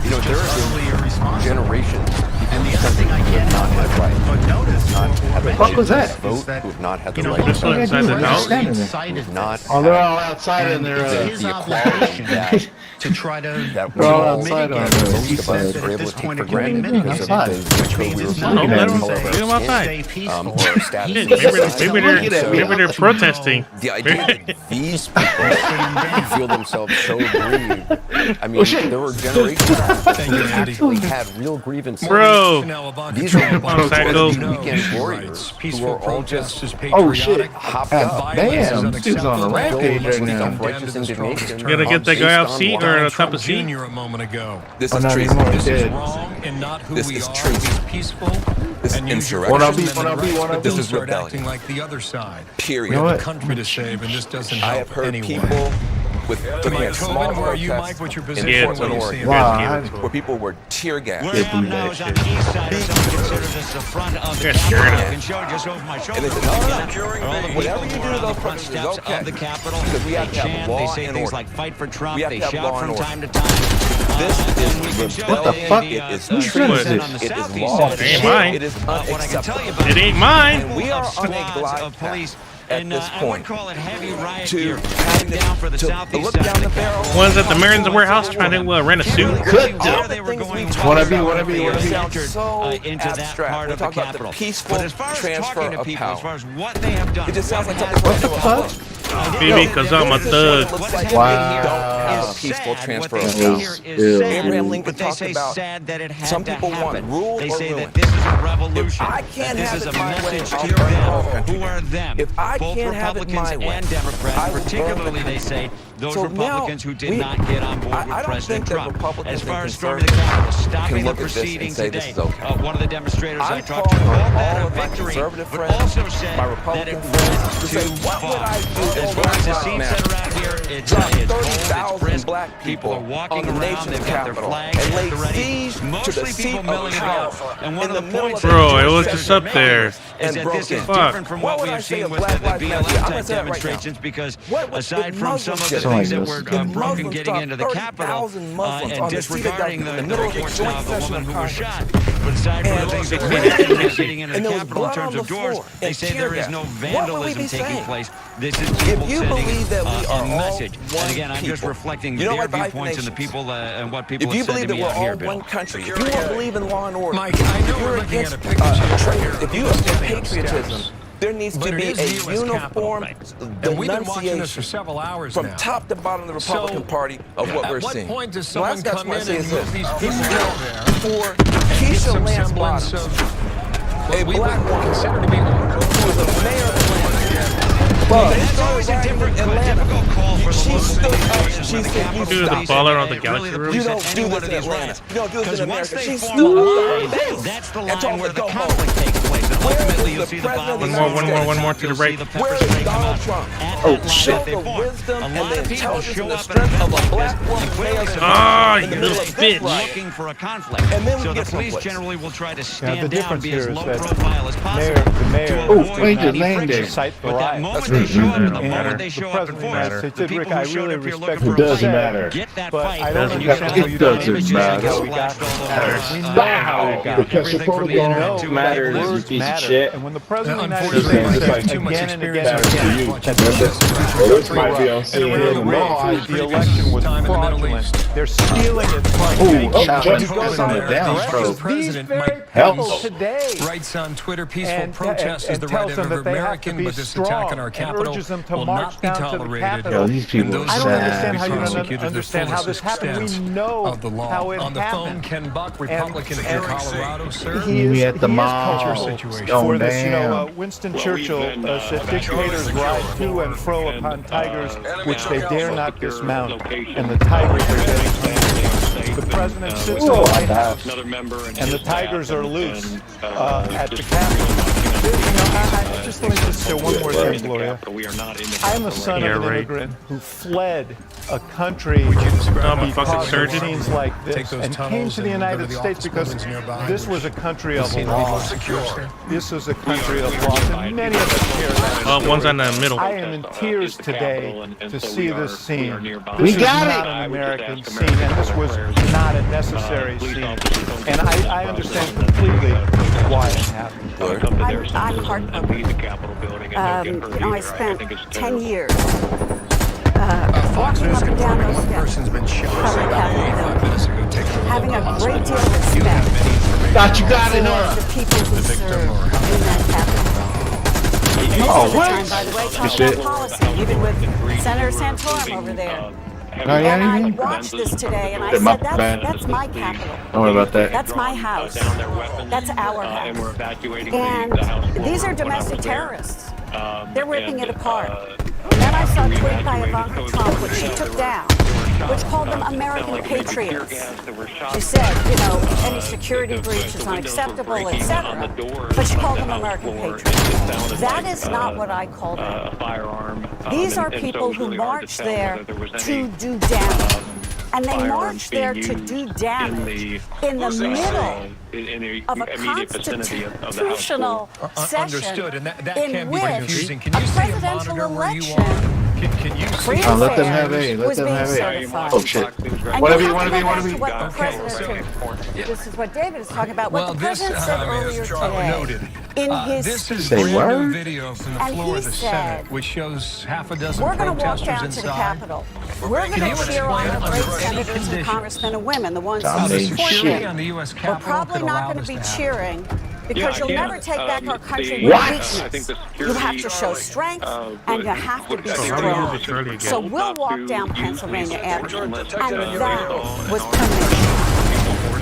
You know, there are generations. And the other thing I can't help but notice, the fuck was that? Vote who have not had the you know, right most to of vote. They're all outside in their his obligation to try to Most of us are able to take for granted because of the code we were stay peaceful. Maybe they're protesting. The idea that these people feel themselves so aggrieved. I mean, there were generations that actually had real grievances. Bro, these are weekend warriors who are all just hopped up. Damn, he's on a rampage right now. Gonna get that guy off seat or a type of seat? A moment ago. This is treason. This is wrong and not who we are. It's peaceful. This is insurrection. This is rebellion. Like the other side. Period. We have a country to save, and this doesn't help I have heard anyone. people with small where are you, Mike? What's your position? Where people were tear gassed. Where I am now is on the east side of something considered as the front of the Capitol. I can show just over my shoulder. And they said, whatever you do to those front steps of the Capitol, they chant, they say things like "fight for Trump," they shout from time to time. This is rebellion. It is treason. It is law. It ain't mine. It is unacceptable. It ain't mine. And we are on a glide path at this point to having down for the southeast look down the barrel. One's at the Marin's warehouse trying to rent a suit. Whatever. Into that part of the Capitol. Peaceful transfer of power. As far as what they have done, it just sounds like something. Maybe because I'm a thug. Wow. Peaceful transfer of power. Abraham Lincoln talked about some people want rule they or say ruin. that this is a revolution. I can't this have is it a my way. message to them. Who are them? If I both can't have it Republicans my way, and Democrats, I will particularly they say those so Republicans who did we, not get on board with I don't President think Trump. Republicans As far and as storming the Capitol, stopping the look at this and proceedings say today, this is okay. one of the demonstrators I I'm talked to calling called all that a of my victory, conservative but friends, also said my that Republican it friends, went to too say, what would far. I do As over far as the Black seats Matter? that are out here dropped 30,000 black people are walking on the around, nation's they've got their capital flags and laid ready. siege to Mostly the seat people of milling power about. And in one of the the middle points of Bro, the it was Georgia just up there. is that this is Fuck. different from What what would we I have say seen of with Black the Lives Matter? I'm BLM gonna type say it right now. demonstrations because What aside from some of the Muslims things that did. were If broken Muslims getting into the dropped Capitol 30,000 Muslims and on the seat of disregarding Douglas in the the middle of the reports joint now of the session woman of who was Congress. shot. But aside from And the things that there were was happening getting into and the there was Capitol in blood on terms the of doors, floor they and say tear there is gas. no What would we vandalism be taking saying? place. This is people you sending believe that we are a all message. one And again, I'm just people, reflecting you don't their like the viewpoints and the hyphenations. people and what people If you have said believe to that me we're out all here, Bill. one country, if you don't believe in law and order, Mike, I know if we're you're looking against at a picture trade, if you are against Sitting on patriotism, steps. there needs to But be it is a the US uniform Capitol. And we've been watching this for denunciation several hours from now. top to bottom of the Republican Party of what we're At what seeing. point does The last someone guy come I in say and is move this. these This people is out there for and get Keisha some Lance semblance Bottoms, of what a we black would woman consider to be who was a mayor of Atlanta. That's always a difficult call for the She local stood up administrations and she when the said, Capitol Dude, the police baller and on the really Galaxy the Room. You police don't at do any one this of in these Atlanta. riots. You don't do this Because in once America. they She form stood a up line, base that's the and line told where her the to go home. conflict takes place. And Where ultimately, is you'll the see the president of violence. the One more to the You'll break. see the pepper Where spray is come Donald out Trump? at Oh, that line shit. Show that they the form. wisdom A and lot the of people intelligence show and the up at strength of a events like black this woman and male clearly Ah, in the you middle little of this bitch. riot. looking for a conflict. And then we So the get police someplace. generally will try to the stand down, difference be as here is low that profile as possible the mayor to Oh, avoid wait, any the landing. friction. Cite the But that riot. moment they show up and the And moment they the show up in president of the United force, States the did, Rick, people I who showed really up here respect looking It for a doesn't fight matter. get that But fight. I don't And you got understand how all you the don't doesn't images that matter. get how we got splashed all there. over. We know how we got Because Everything suppose from the don't internet know to matters, you words piece of matter. shit. And when the president of the United Unfortunately, States like says too much again and experience again Matters to and you. again that Remember, this might be on CNN tomorrow. the election was fraudulent, they're stealing it from Oh, you. oh, He just goes on on the the downstroke. President Mike Help. Pence today writes on Twitter, peaceful and protest is the right tells of them every that they have to American, be but this strong attack on our and capital urges them to will march not be down to the tolerated. Capitol. Yo, these people And are those I don't sad. understand how you prosecuted don't the understand how this fullest happened. We extent know of the law. how it On the phone, happened. Ken Buck, Republican from and Colorado, sir. He Meet is, me at the he is mall. cultural situation. for Oh, this. You know, damn. Winston Churchill said dictators ride to and fro upon tigers which they dare not dismount, and the tigers are getting hungry. The president sits in the White House, and the tigers are loose at the Capitol. You know, just let me just say one more thing, Gloria. I am the son of an immigrant who fled a country because of scenes like this and came to the United States because this was a country of law. This was a country of laws, and many of us here. One's on the middle. I am in tears today to see this scene. We This is got not it. an American scene, and this was not a necessary scene. And I understand completely why it happened. I'm heartbroken. You know, I spent 10 years walking up and down those steps, having a great deal of respect Thought you got it, for huh? the people who serve in that capital. Oh, what? Time, by the way, talk Shit. about policy, even with Senator Santorum over there. Oh, yeah, And I anything? watched this today, and I My said, bad. that's my capital. Don't worry about that. That's my house. That's our house. And these are domestic terrorists. They're ripping it apart. And then I saw a tweet by Ivanka Trump, which she took down, which called them American patriots. She said, you know, any security breach is unacceptable, etc. But she called them American patriots. That is not what I call them. These are people who march there to do damage. And they march there to do damage in the middle of a constitutional session Understood, and that in can be which confusing. Can a you see a presidential monitor where you election are? Can you free see? and Let them fair have it. Let was them being have it. certified. Oh, shit. And Whatever you have want to be, go want back to be. what the president, this is what David is talking about. What the president said earlier today in his This is Say brand what? new video from the And floor he of the said, Senate, which shows half a dozen we're going to walk protesters down to inside. the Capitol. We're Can going you to cheer on explain the under great any senators and condition congressmen and women, the ones how who the support security them. on the U.S. We're Capitol probably could not allow going to this be happen? cheering because you'll never take back our country What? with weakness. You have to show strength and you have to be strong. So we'll walk down Pennsylvania Avenue, and that was permission.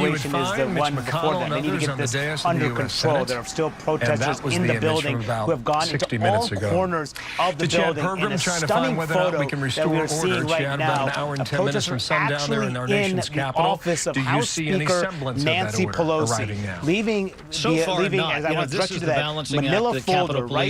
situation is the one before that. They need to get this under control. There are still protesters in the building who have gone into all corners of the building. In a stunning photo that we are seeing right now, a protester actually in the office of House Speaker Nancy Pelosi, leaving, as I want to direct you to that manila folder right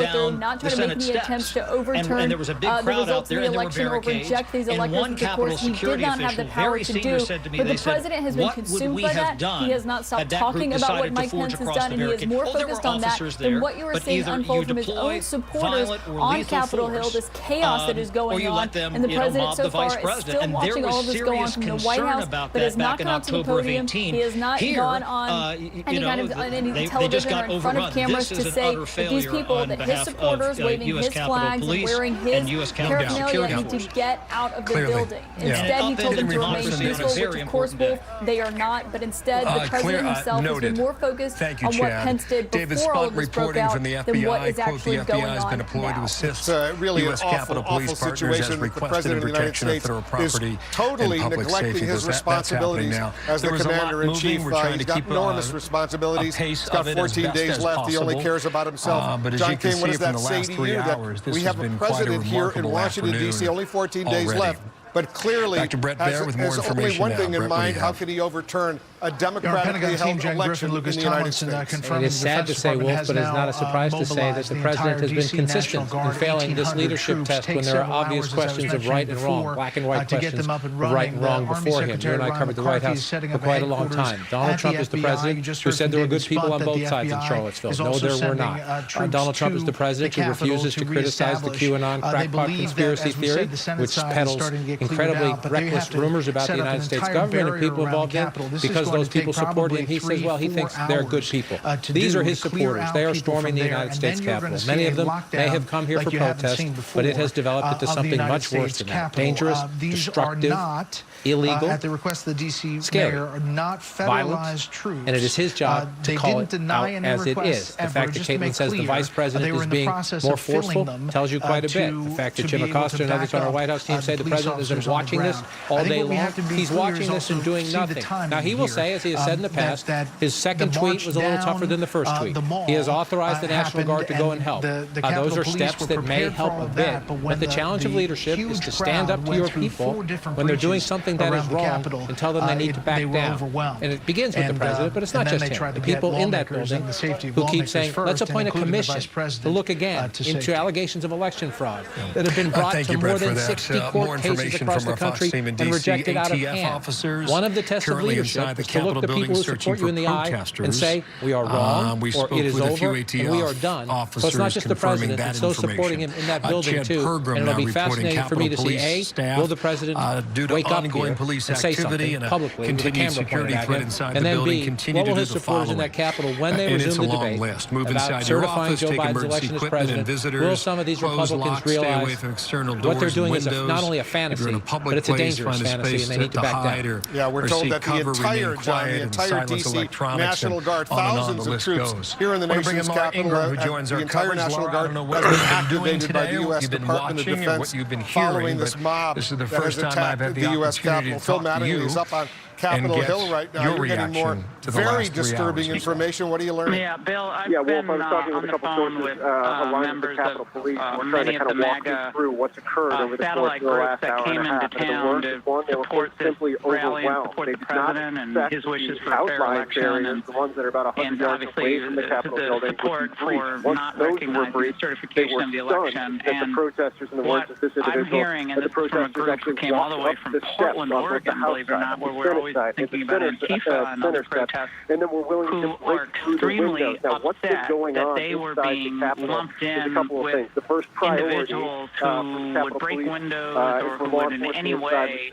through, not try to make any attempts to overturn there was a big the crowd out results there, of the and there were election or barricades. reject these And electors, one which of Capitol course he did security not have the official, power very to senior, do. said to me, But they the said, president has been "What would consumed we by have that. done He has not had stopped that group talking about what decided to Mike forge Pence has across done, the and he is barricade?" more Oh, there were focused on that officers than there, what you are but seeing either unfold you from his deploy own supporters violent or on lethal Capitol Hill, force, this chaos that is or going you on. let them, And the president mob so the far vice is president. still And there watching all was of this go on serious from the White concern House, about but that has not back in gone out to the October of podium. 18. He has not Here, gone on any kind of any television or in front of cameras to say that these people, that his supporters waving his flags and wearing his paraphernalia need to get out of the building. Instead, he told them to remain peaceful, which of course, Wolf, they are not. But instead, the president himself has been more focused on what Pence did before all of this broke out than what is actually going on now. It's really an awful situation that the President of the United States is totally neglecting his responsibilities as the Commander-in-Chief. He's got enormous responsibilities. He's got 14 days left. He only cares about himself. John King, what does that say to you? That we have a president here in Washington, D.C., only 14 days left, but clearly has only one thing in mind: how can he overturn a democratically held election in the United States. It is sad to say, Wolf, but it's not a surprise to say that the president has been consistent in failing this leadership test when there are obvious questions of right and wrong, black and white questions of right and wrong before him. You and I covered the White House for quite a long time. Donald Trump is the president who said there were good people on both sides in Charlottesville. No, there were not. Donald Trump is the president who refuses to criticize the QAnon crackpot conspiracy theory, which peddles incredibly reckless rumors about the United States government and people involved in. Because those people support him, he says, well, he thinks they're good people. These are his supporters. They are storming the United States Capitol. Many of them may have come here for protest, but it has developed into something much worse than that. Dangerous, destructive, illegal, at the request of the D.C. scary, mayor, are not violent, federalized troops. and it is his job to call it out as it is. The fact that Caitlin says the vice president is being more forceful tells you quite a bit. The fact that Jim Acosta and others on our White House team say the president has been watching this all day long, he's watching this and doing nothing. Now, he will say, as he has said in the past, his second tweet was a little tougher than the first tweet. He has authorized the National Guard to go and help. Those are steps that may help a bit, but the challenge of leadership is to stand up to your people when they're doing something that is wrong and tell them they need to back down. And it begins with the president, but it's not just him. The people in that building who keep saying, let's appoint a commission to look again into allegations of election fraud that have been brought to more than 60 court cases across the country and rejected out of hand. One of the tests of leadership is to look the people who support you in the eye and say, we are wrong, or it is over, and we are done. So it's not just the president, it's those supporting him in that building too. And it'll be fascinating for me to see, A, will the president wake up here and say something publicly with a camera pointed at him, and then B, what will his supporters in that Capitol, when they resume the debate about certifying Joe Biden's election as president, will some of these Republicans realize what they're doing is not only a fantasy, but it's a dangerous fantasy, and they need to back down. Yeah, we're told that the entire D.C. National Guard, thousands of troops here in the nation's capital, the entire National Guard has been activated by the U.S. Department of Defense following this mob that has attacked the U.S. Capitol. Phil Mattingly is up on Capitol Hill right now. You're getting more very disturbing information. What are you learning? Yeah, Bill, I've been on the phone with members of many of the MAGA satellite groups that came into town to support this rally and support the president and his wishes for a fair election, and obviously the support for not recognizing the certification of the election. And what I'm hearing, and this is from a group who came all the way from Portland, Oregon, believe it or not, where we're always thinking about Antifa and other protests, who are extremely upset that they were being lumped in with individuals who would break windows or who would in any way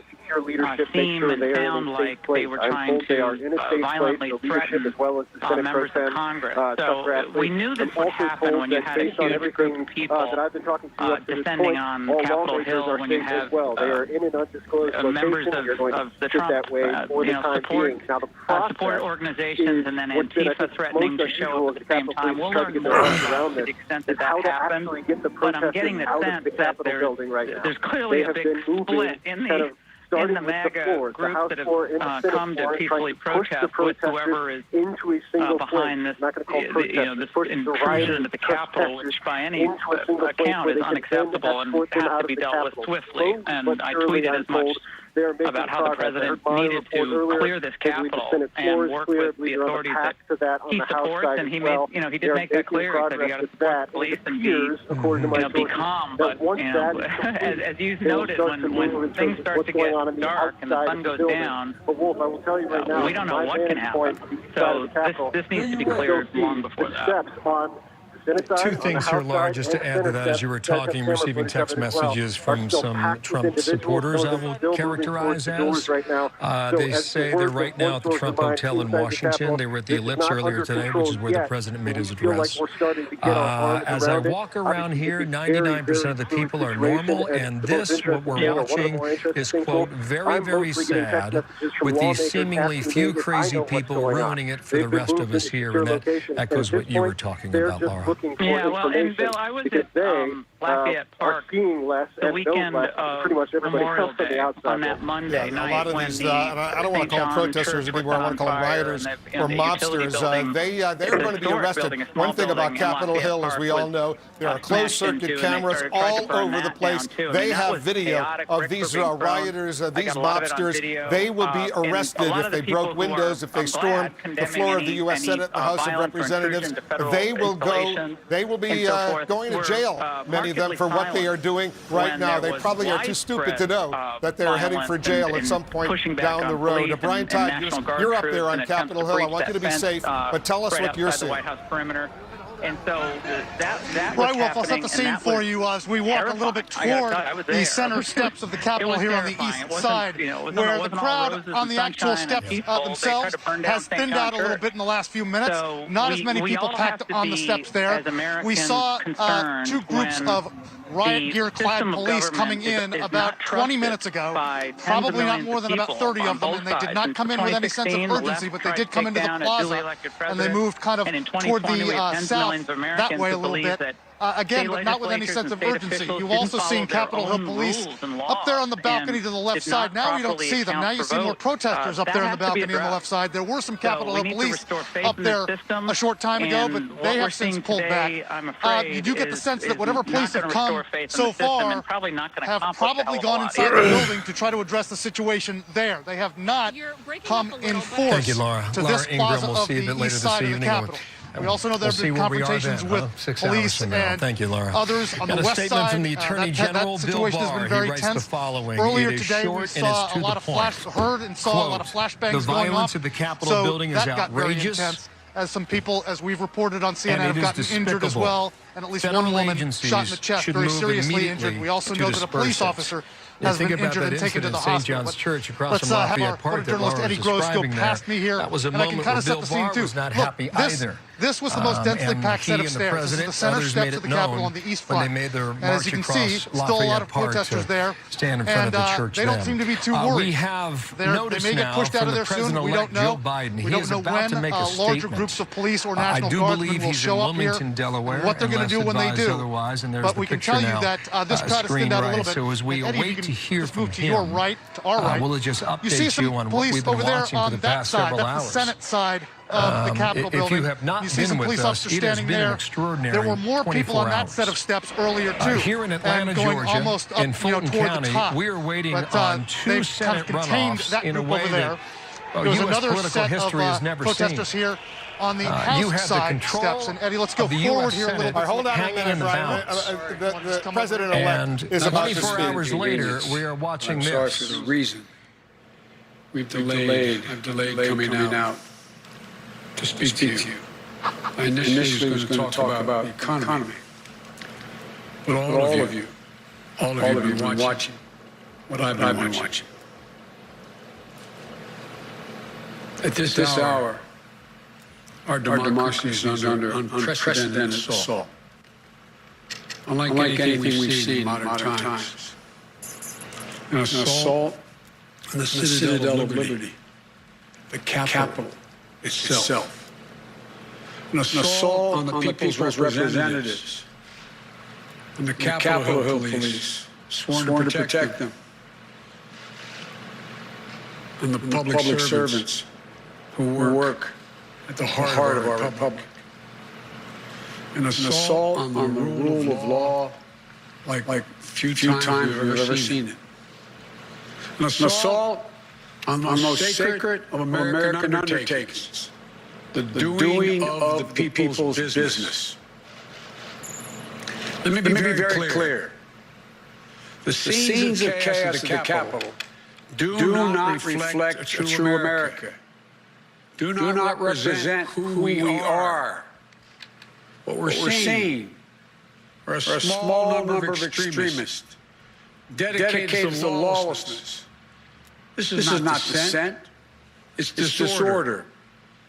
seem and sound like they were trying to violently threaten members of Congress. So we knew this would happen when you had a huge group of people descending on Capitol Hill, when you have members of the Trump support organizations and then Antifa threatening to show up at the same time. We'll learn more to the extent that that happened, but I'm getting the sense that there's clearly a big split in the MAGA group that have come to peacefully protest with whoever is behind this, this intrusion into the Capitol, which by any account is unacceptable and has to be dealt with swiftly. And I tweeted as much about how the president needed to clear this Capitol and work with the authorities that he supports, and he made, he did make that clear. He said you got to support the police and be calm. But as you noted, when things start to get dark and the sun goes down, we don't know what can happen. So this needs to be cleared long before that. Two things here, Laura, just to add to that. As you were talking, receiving text messages from some Trump supporters, I will characterize as. They say they're right now at the Trump Hotel in Washington. They were at the Ellipse earlier today, which is where the president made his address. As I walk around here, 99% of the people are normal, and this, what we're watching, is, quote, very, very sad, with these seemingly few crazy people ruining it for the rest of us here. And that echoes what you were talking about, Laura. Yeah, well, and Bill, I was at Lafayette Park seeing less and weekend less pretty much everybody else on the outside. On that Monday night, a lot of these, I don't want to call them protesters anymore. I want to call them rioters or mobsters. They're going to be arrested. One thing about Capitol Hill, as we all know, there are closed-circuit cameras all over the place. They have video of these rioters, these mobsters. They will be arrested if they broke windows, if they stormed the floor of the U.S. Senate, the House of Representatives. They will go. They will be going to jail. Many of them for what they are doing right now. They probably are too stupid to know that they're heading for jail at some point down the road. Brian Todd, you're up there on Capitol Hill. I want you to be safe, but tell us what you're seeing. And so that Brian Wolf, I'll set the scene for you as we walk a little bit toward the center steps of the Capitol here on the east side, where the crowd on the actual steps themselves has thinned out a little bit in the last few minutes. Not as many people packed on the steps there. We saw two groups of riot gear-clad police coming in about 20 minutes ago, probably not more than about 30 of them, and they did not come in with any sense of urgency, but they did come into the plaza, and they moved kind of toward the south that way a little bit. Again, but not with any sense of urgency. You've also seen Capitol Hill police up there on the balcony to the left side. Now you don't see them. Now you see more protesters up there on the balcony on the left side. There were some Capitol Hill police up there a short time ago, but they have since pulled back. You do get the sense that whatever police have come so far have probably gone inside the building to try to address the situation there. They have not come in force to this plaza of the east side of the Capitol. We also know there have been confrontations with police and others on the west side. From the Attorney General, that situation has been very tense. Earlier today, we saw a lot of heard and saw a lot of flashbangs going off. The Capitol building is got very intense. As some people, as we've reported on CNN, have gotten injured as well, and at least one woman shot in the chest, very seriously injured. We also know that a police officer has been injured and taken to the hospital. Let's have our photojournalist Eddie Gross go past me here, and I can kind of set the scene too. Look, this was the most densely packed set of stairs. This is the center steps of the Capitol on the east front. And as you can see, still a lot of protesters there, and they don't seem to be too worried. They may get pushed out of there soon. We don't know. We don't know when larger groups of police or National Guardsmen will show up here, what they're going to do when they do. But we can tell you that this crowd has thinned out a little bit. So as we await to hear from him, to your right, to our right, we'll just you see some police over there on that side. That's the Senate side of the Capitol building. You see some police officers standing there. There were more people on that set of steps earlier too. Here in Atlanta, Georgia, almost up, in Fulton County, we are waiting on two Senate runoffs in a way that U.S. political history has never seen. Protesters here on the House side steps. And Eddie, let's go forward here a little bit. Hold on a minute, Brian. The president-elect is about to speak. 24 hours later, we are watching this. I'm sorry for the reason. I've delayed coming out to speak to you. I initially was going to talk about the economy. But all of you have been watching what I've been watching. At this hour, our democracy is under unprecedented assault. Unlike anything we've seen in modern times. An assault on the citadel of liberty, the Capitol itself. An assault on the people's representatives, and the Capitol Hill Police, sworn to protect them, and the public servants who work at the heart of our republic. An assault on the rule of law like few times we've ever seen it. An assault on the most sacred of American undertakings, the doing of the people's business. Let me be very clear. The scenes of chaos at the Capitol do not reflect a true America. Do not represent who we are. What we're seeing are a small number of extremists dedicated to lawlessness. This is not dissent. It's disorder.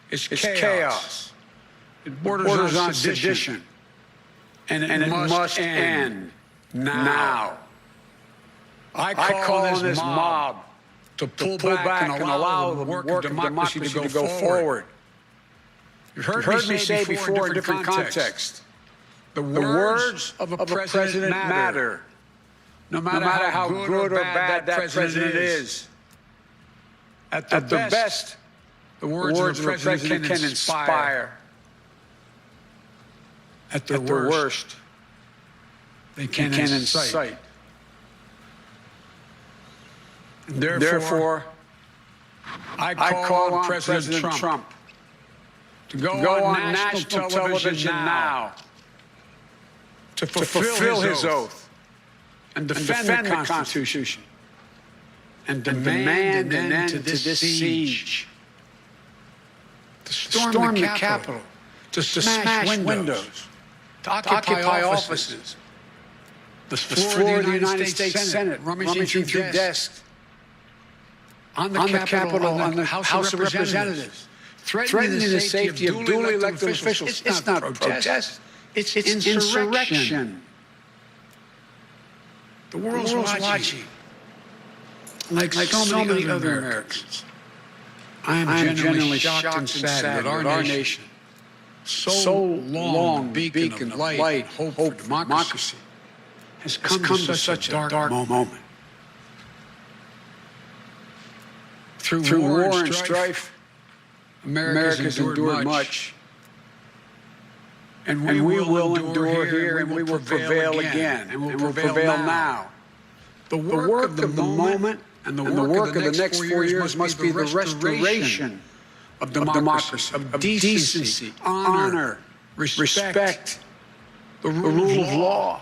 It's chaos. It borders on sedition. And it must end now. I call on this mob to pull back and allow the work of democracy to go forward. You've heard me say before in different contexts, The words of a president matter. No matter how good or bad that president is. At the best, the words of a president can inspire. At the worst, they can incite. Therefore, I call on President Trump to go on national television now to fulfill his oath and defend the Constitution and demand an end to this siege, to storm the Capitol, to smash windows, to occupy offices, the floor of the United States Senate, rummaging through desks, on the Capitol, on the House of Representatives, threatening the safety of duly elected officials. It's not protest. It's insurrection. The world's watching. Like so many other Americans. I am genuinely shocked and sad that our nation, so long beacon of light, hope for democracy, has come to such a dark moment. Through war and strife, America's endured much. And we will endure here, and we will prevail again, and we will prevail now. The work of the moment and the work of the next 4 years must be the restoration of democracy, of decency, honor, respect, the rule of law.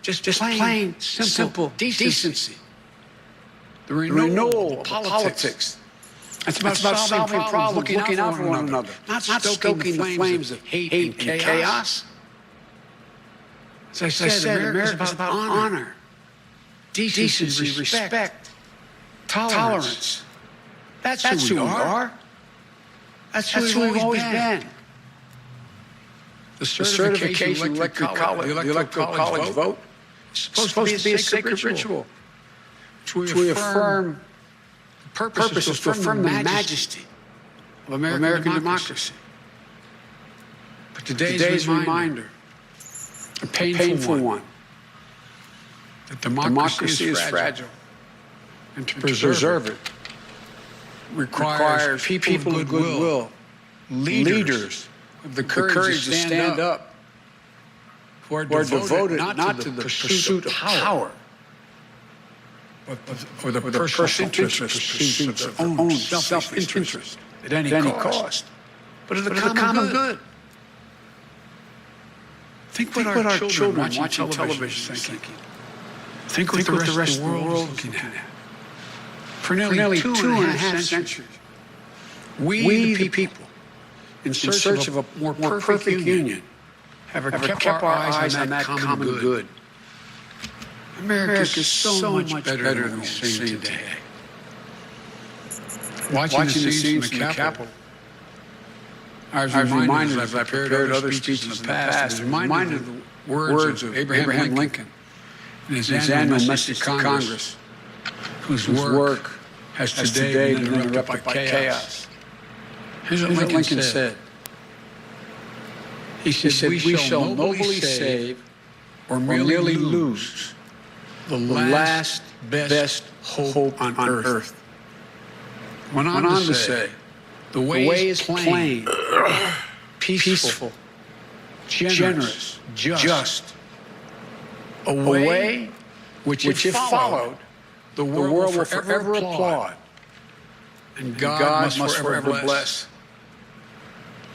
Just plain, simple decency. The renewal of politics. It's about solving problems, looking out for one another, not stoking the flames of hate and chaos. As I said, America is about honor, decency, respect, tolerance. That's who we are. That's who we've always been. The certification of the Electoral College vote is supposed to be a sacred ritual, which we affirm. The purpose is to affirm the majesty of American democracy. But today's reminder, a painful one, that democracy is fragile, and to preserve it requires people of goodwill, leaders with the courage to stand up, who are devoted not to the pursuit of power, or the personal pursuit of their own self-interest at any cost, but of the common good. Think what our children watching television are thinking. Think what the rest of the world is looking at. For nearly 2.5 centuries, we the people, in search of a more perfect union, have kept our eyes on that common good. America is so much better than we see today. Watching the scenes from the Capitol, I was reminded, as I prepared other speeches in the past, reminded of the words of Abraham Lincoln in his annual message to Congress, whose work has today been interrupted by chaos. Here's what Lincoln said. He said, "We shall nobly save or merely lose the last best hope on earth." Went on to say, the way is plain, peaceful, generous, just. A way which, if followed, the world will forever applaud, and God must forever bless.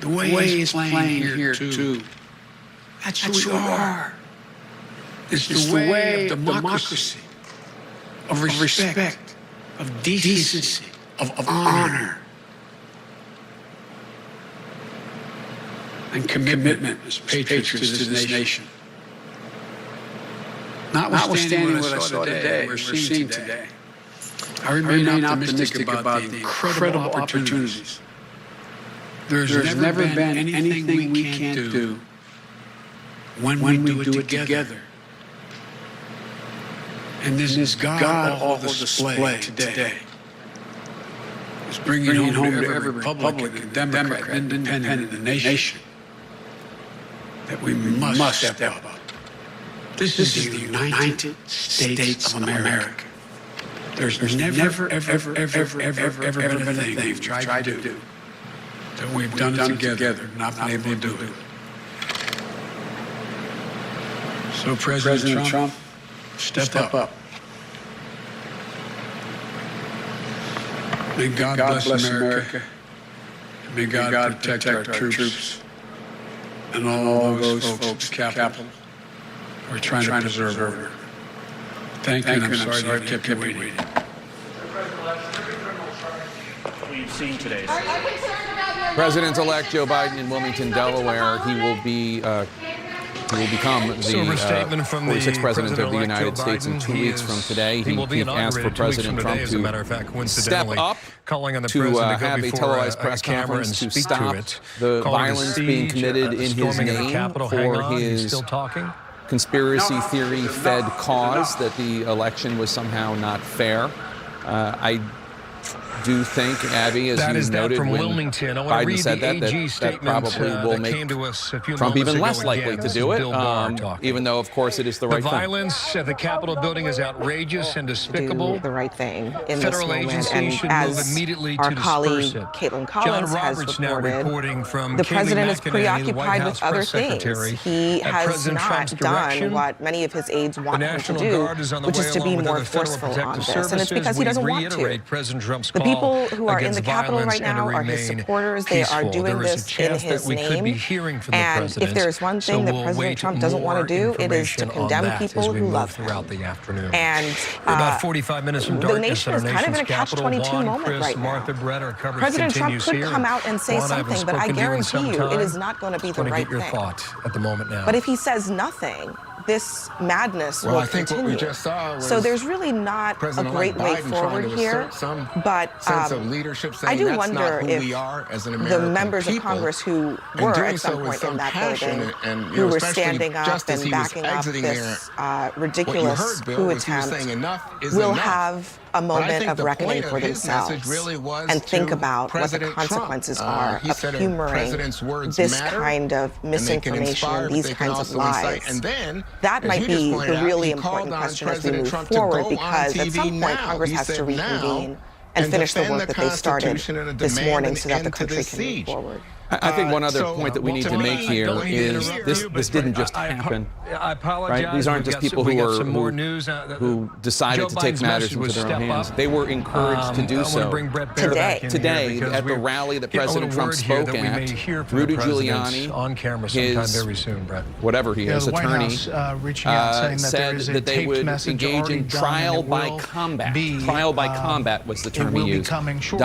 The way is plain here, too. That's who we are. It's the way of democracy, of respect, of decency, of honor, and commitment as patriots to this nation. Notwithstanding what I saw today, we're seeing today, I remain optimistic about the incredible opportunities. There's never been anything we can't do when we do it together. And this God-awful display today is bringing home to every Republican and Democrat, independent in the nation, that we must step up. This is the United States of America. There's never, ever been a thing we've tried to do that we've done together, not been able to do it. So President Trump, step up. May God bless America. May God protect our troops and all those folks at the Capitol who are trying to preserve order. Thank you, and I'm sorry I kept you waiting. We've seen today. President-elect Joe Biden in Wilmington, Delaware. He will become the 46th president of the United States in 2 weeks from today. He asked for President Trump to step up to have a televised press conference to stop the violence being committed in his name for his conspiracy theory-fed cause that the election was somehow not fair. I do think, Abby, as you noted, when Biden said that probably will make Trump even less likely to do it, even though, of course, it is the right thing. The violence at the Capitol building is outrageous and despicable. Do the right thing in this Federal moment, agencies and should move immediately our to colleague disperse it. Caitlin John Collins has Roberts now reported, reporting from the Kayleigh president is McEnany, the preoccupied White House with other press things. secretary. He At has President not Trump's done direction, what many of his aides want him to National do, Guard is on the which way is to be along with more the Federal forceful on Protective this, and it's Services. because he We doesn't want to. reiterate President Trump's The call people who are in the against Capitol violence right and to now are his remain supporters. They are peaceful. doing There is a this in chance his that we name. could be hearing from the And president. if there's one thing that we'll President wait Trump doesn't want to do, it is to information on condemn that people as we who move love him. throughout the afternoon. And We're about 45 minutes from the darkness nation at is our kind of in a nation's capital. catch-22 Juan, moment Chris, right now. Martha, Brett, our coverage President Trump continues could here. come out and say Juan, I haven't something, but I spoken to you in guarantee some you time. it is not going to be Just the want to right get your thing. thought at the moment now. But if he says nothing, this madness will I think continue. what we just saw was so there's really not a great way forward here. But sense of leadership, I do that's wonder not who if we are as an the American members of people, Congress who and were doing at some so with point some in that passion building, and, who were especially standing up just as and he was backing up exiting this what you ridiculous heard, Bill, coup was he was attempt, saying enough is will enough. have a But I moment think of the reckoning point for of his message themselves really was and think to about President what the consequences Trump. are He of said humoring president's words this matter, kind of and they can misinformation inspire, and but these they can kinds of also lies. incite. And then, that as might you just be pointed the out, really he important called on question as we President move Trump to forward, go on because at TV some point now. Congress He has to said reconvene now and finish the defend work that they started Constitution and this demand morning an so that the end to country this can move siege. forward. I think one other point that we need to make here is this didn't just happen. I apologize. Right? These aren't just people who decided to take matters into their own hands. They were encouraged to do so. Today, at the rally that President Trump spoke at, Rudy Giuliani, on camera sometime very soon, Brett. Whatever he is, the White attorney, House, reaching out saying that there said is a that they taped would message engage already in done, trial and it by will combat. be, Trial by combat was the term it will he be used. coming shortly.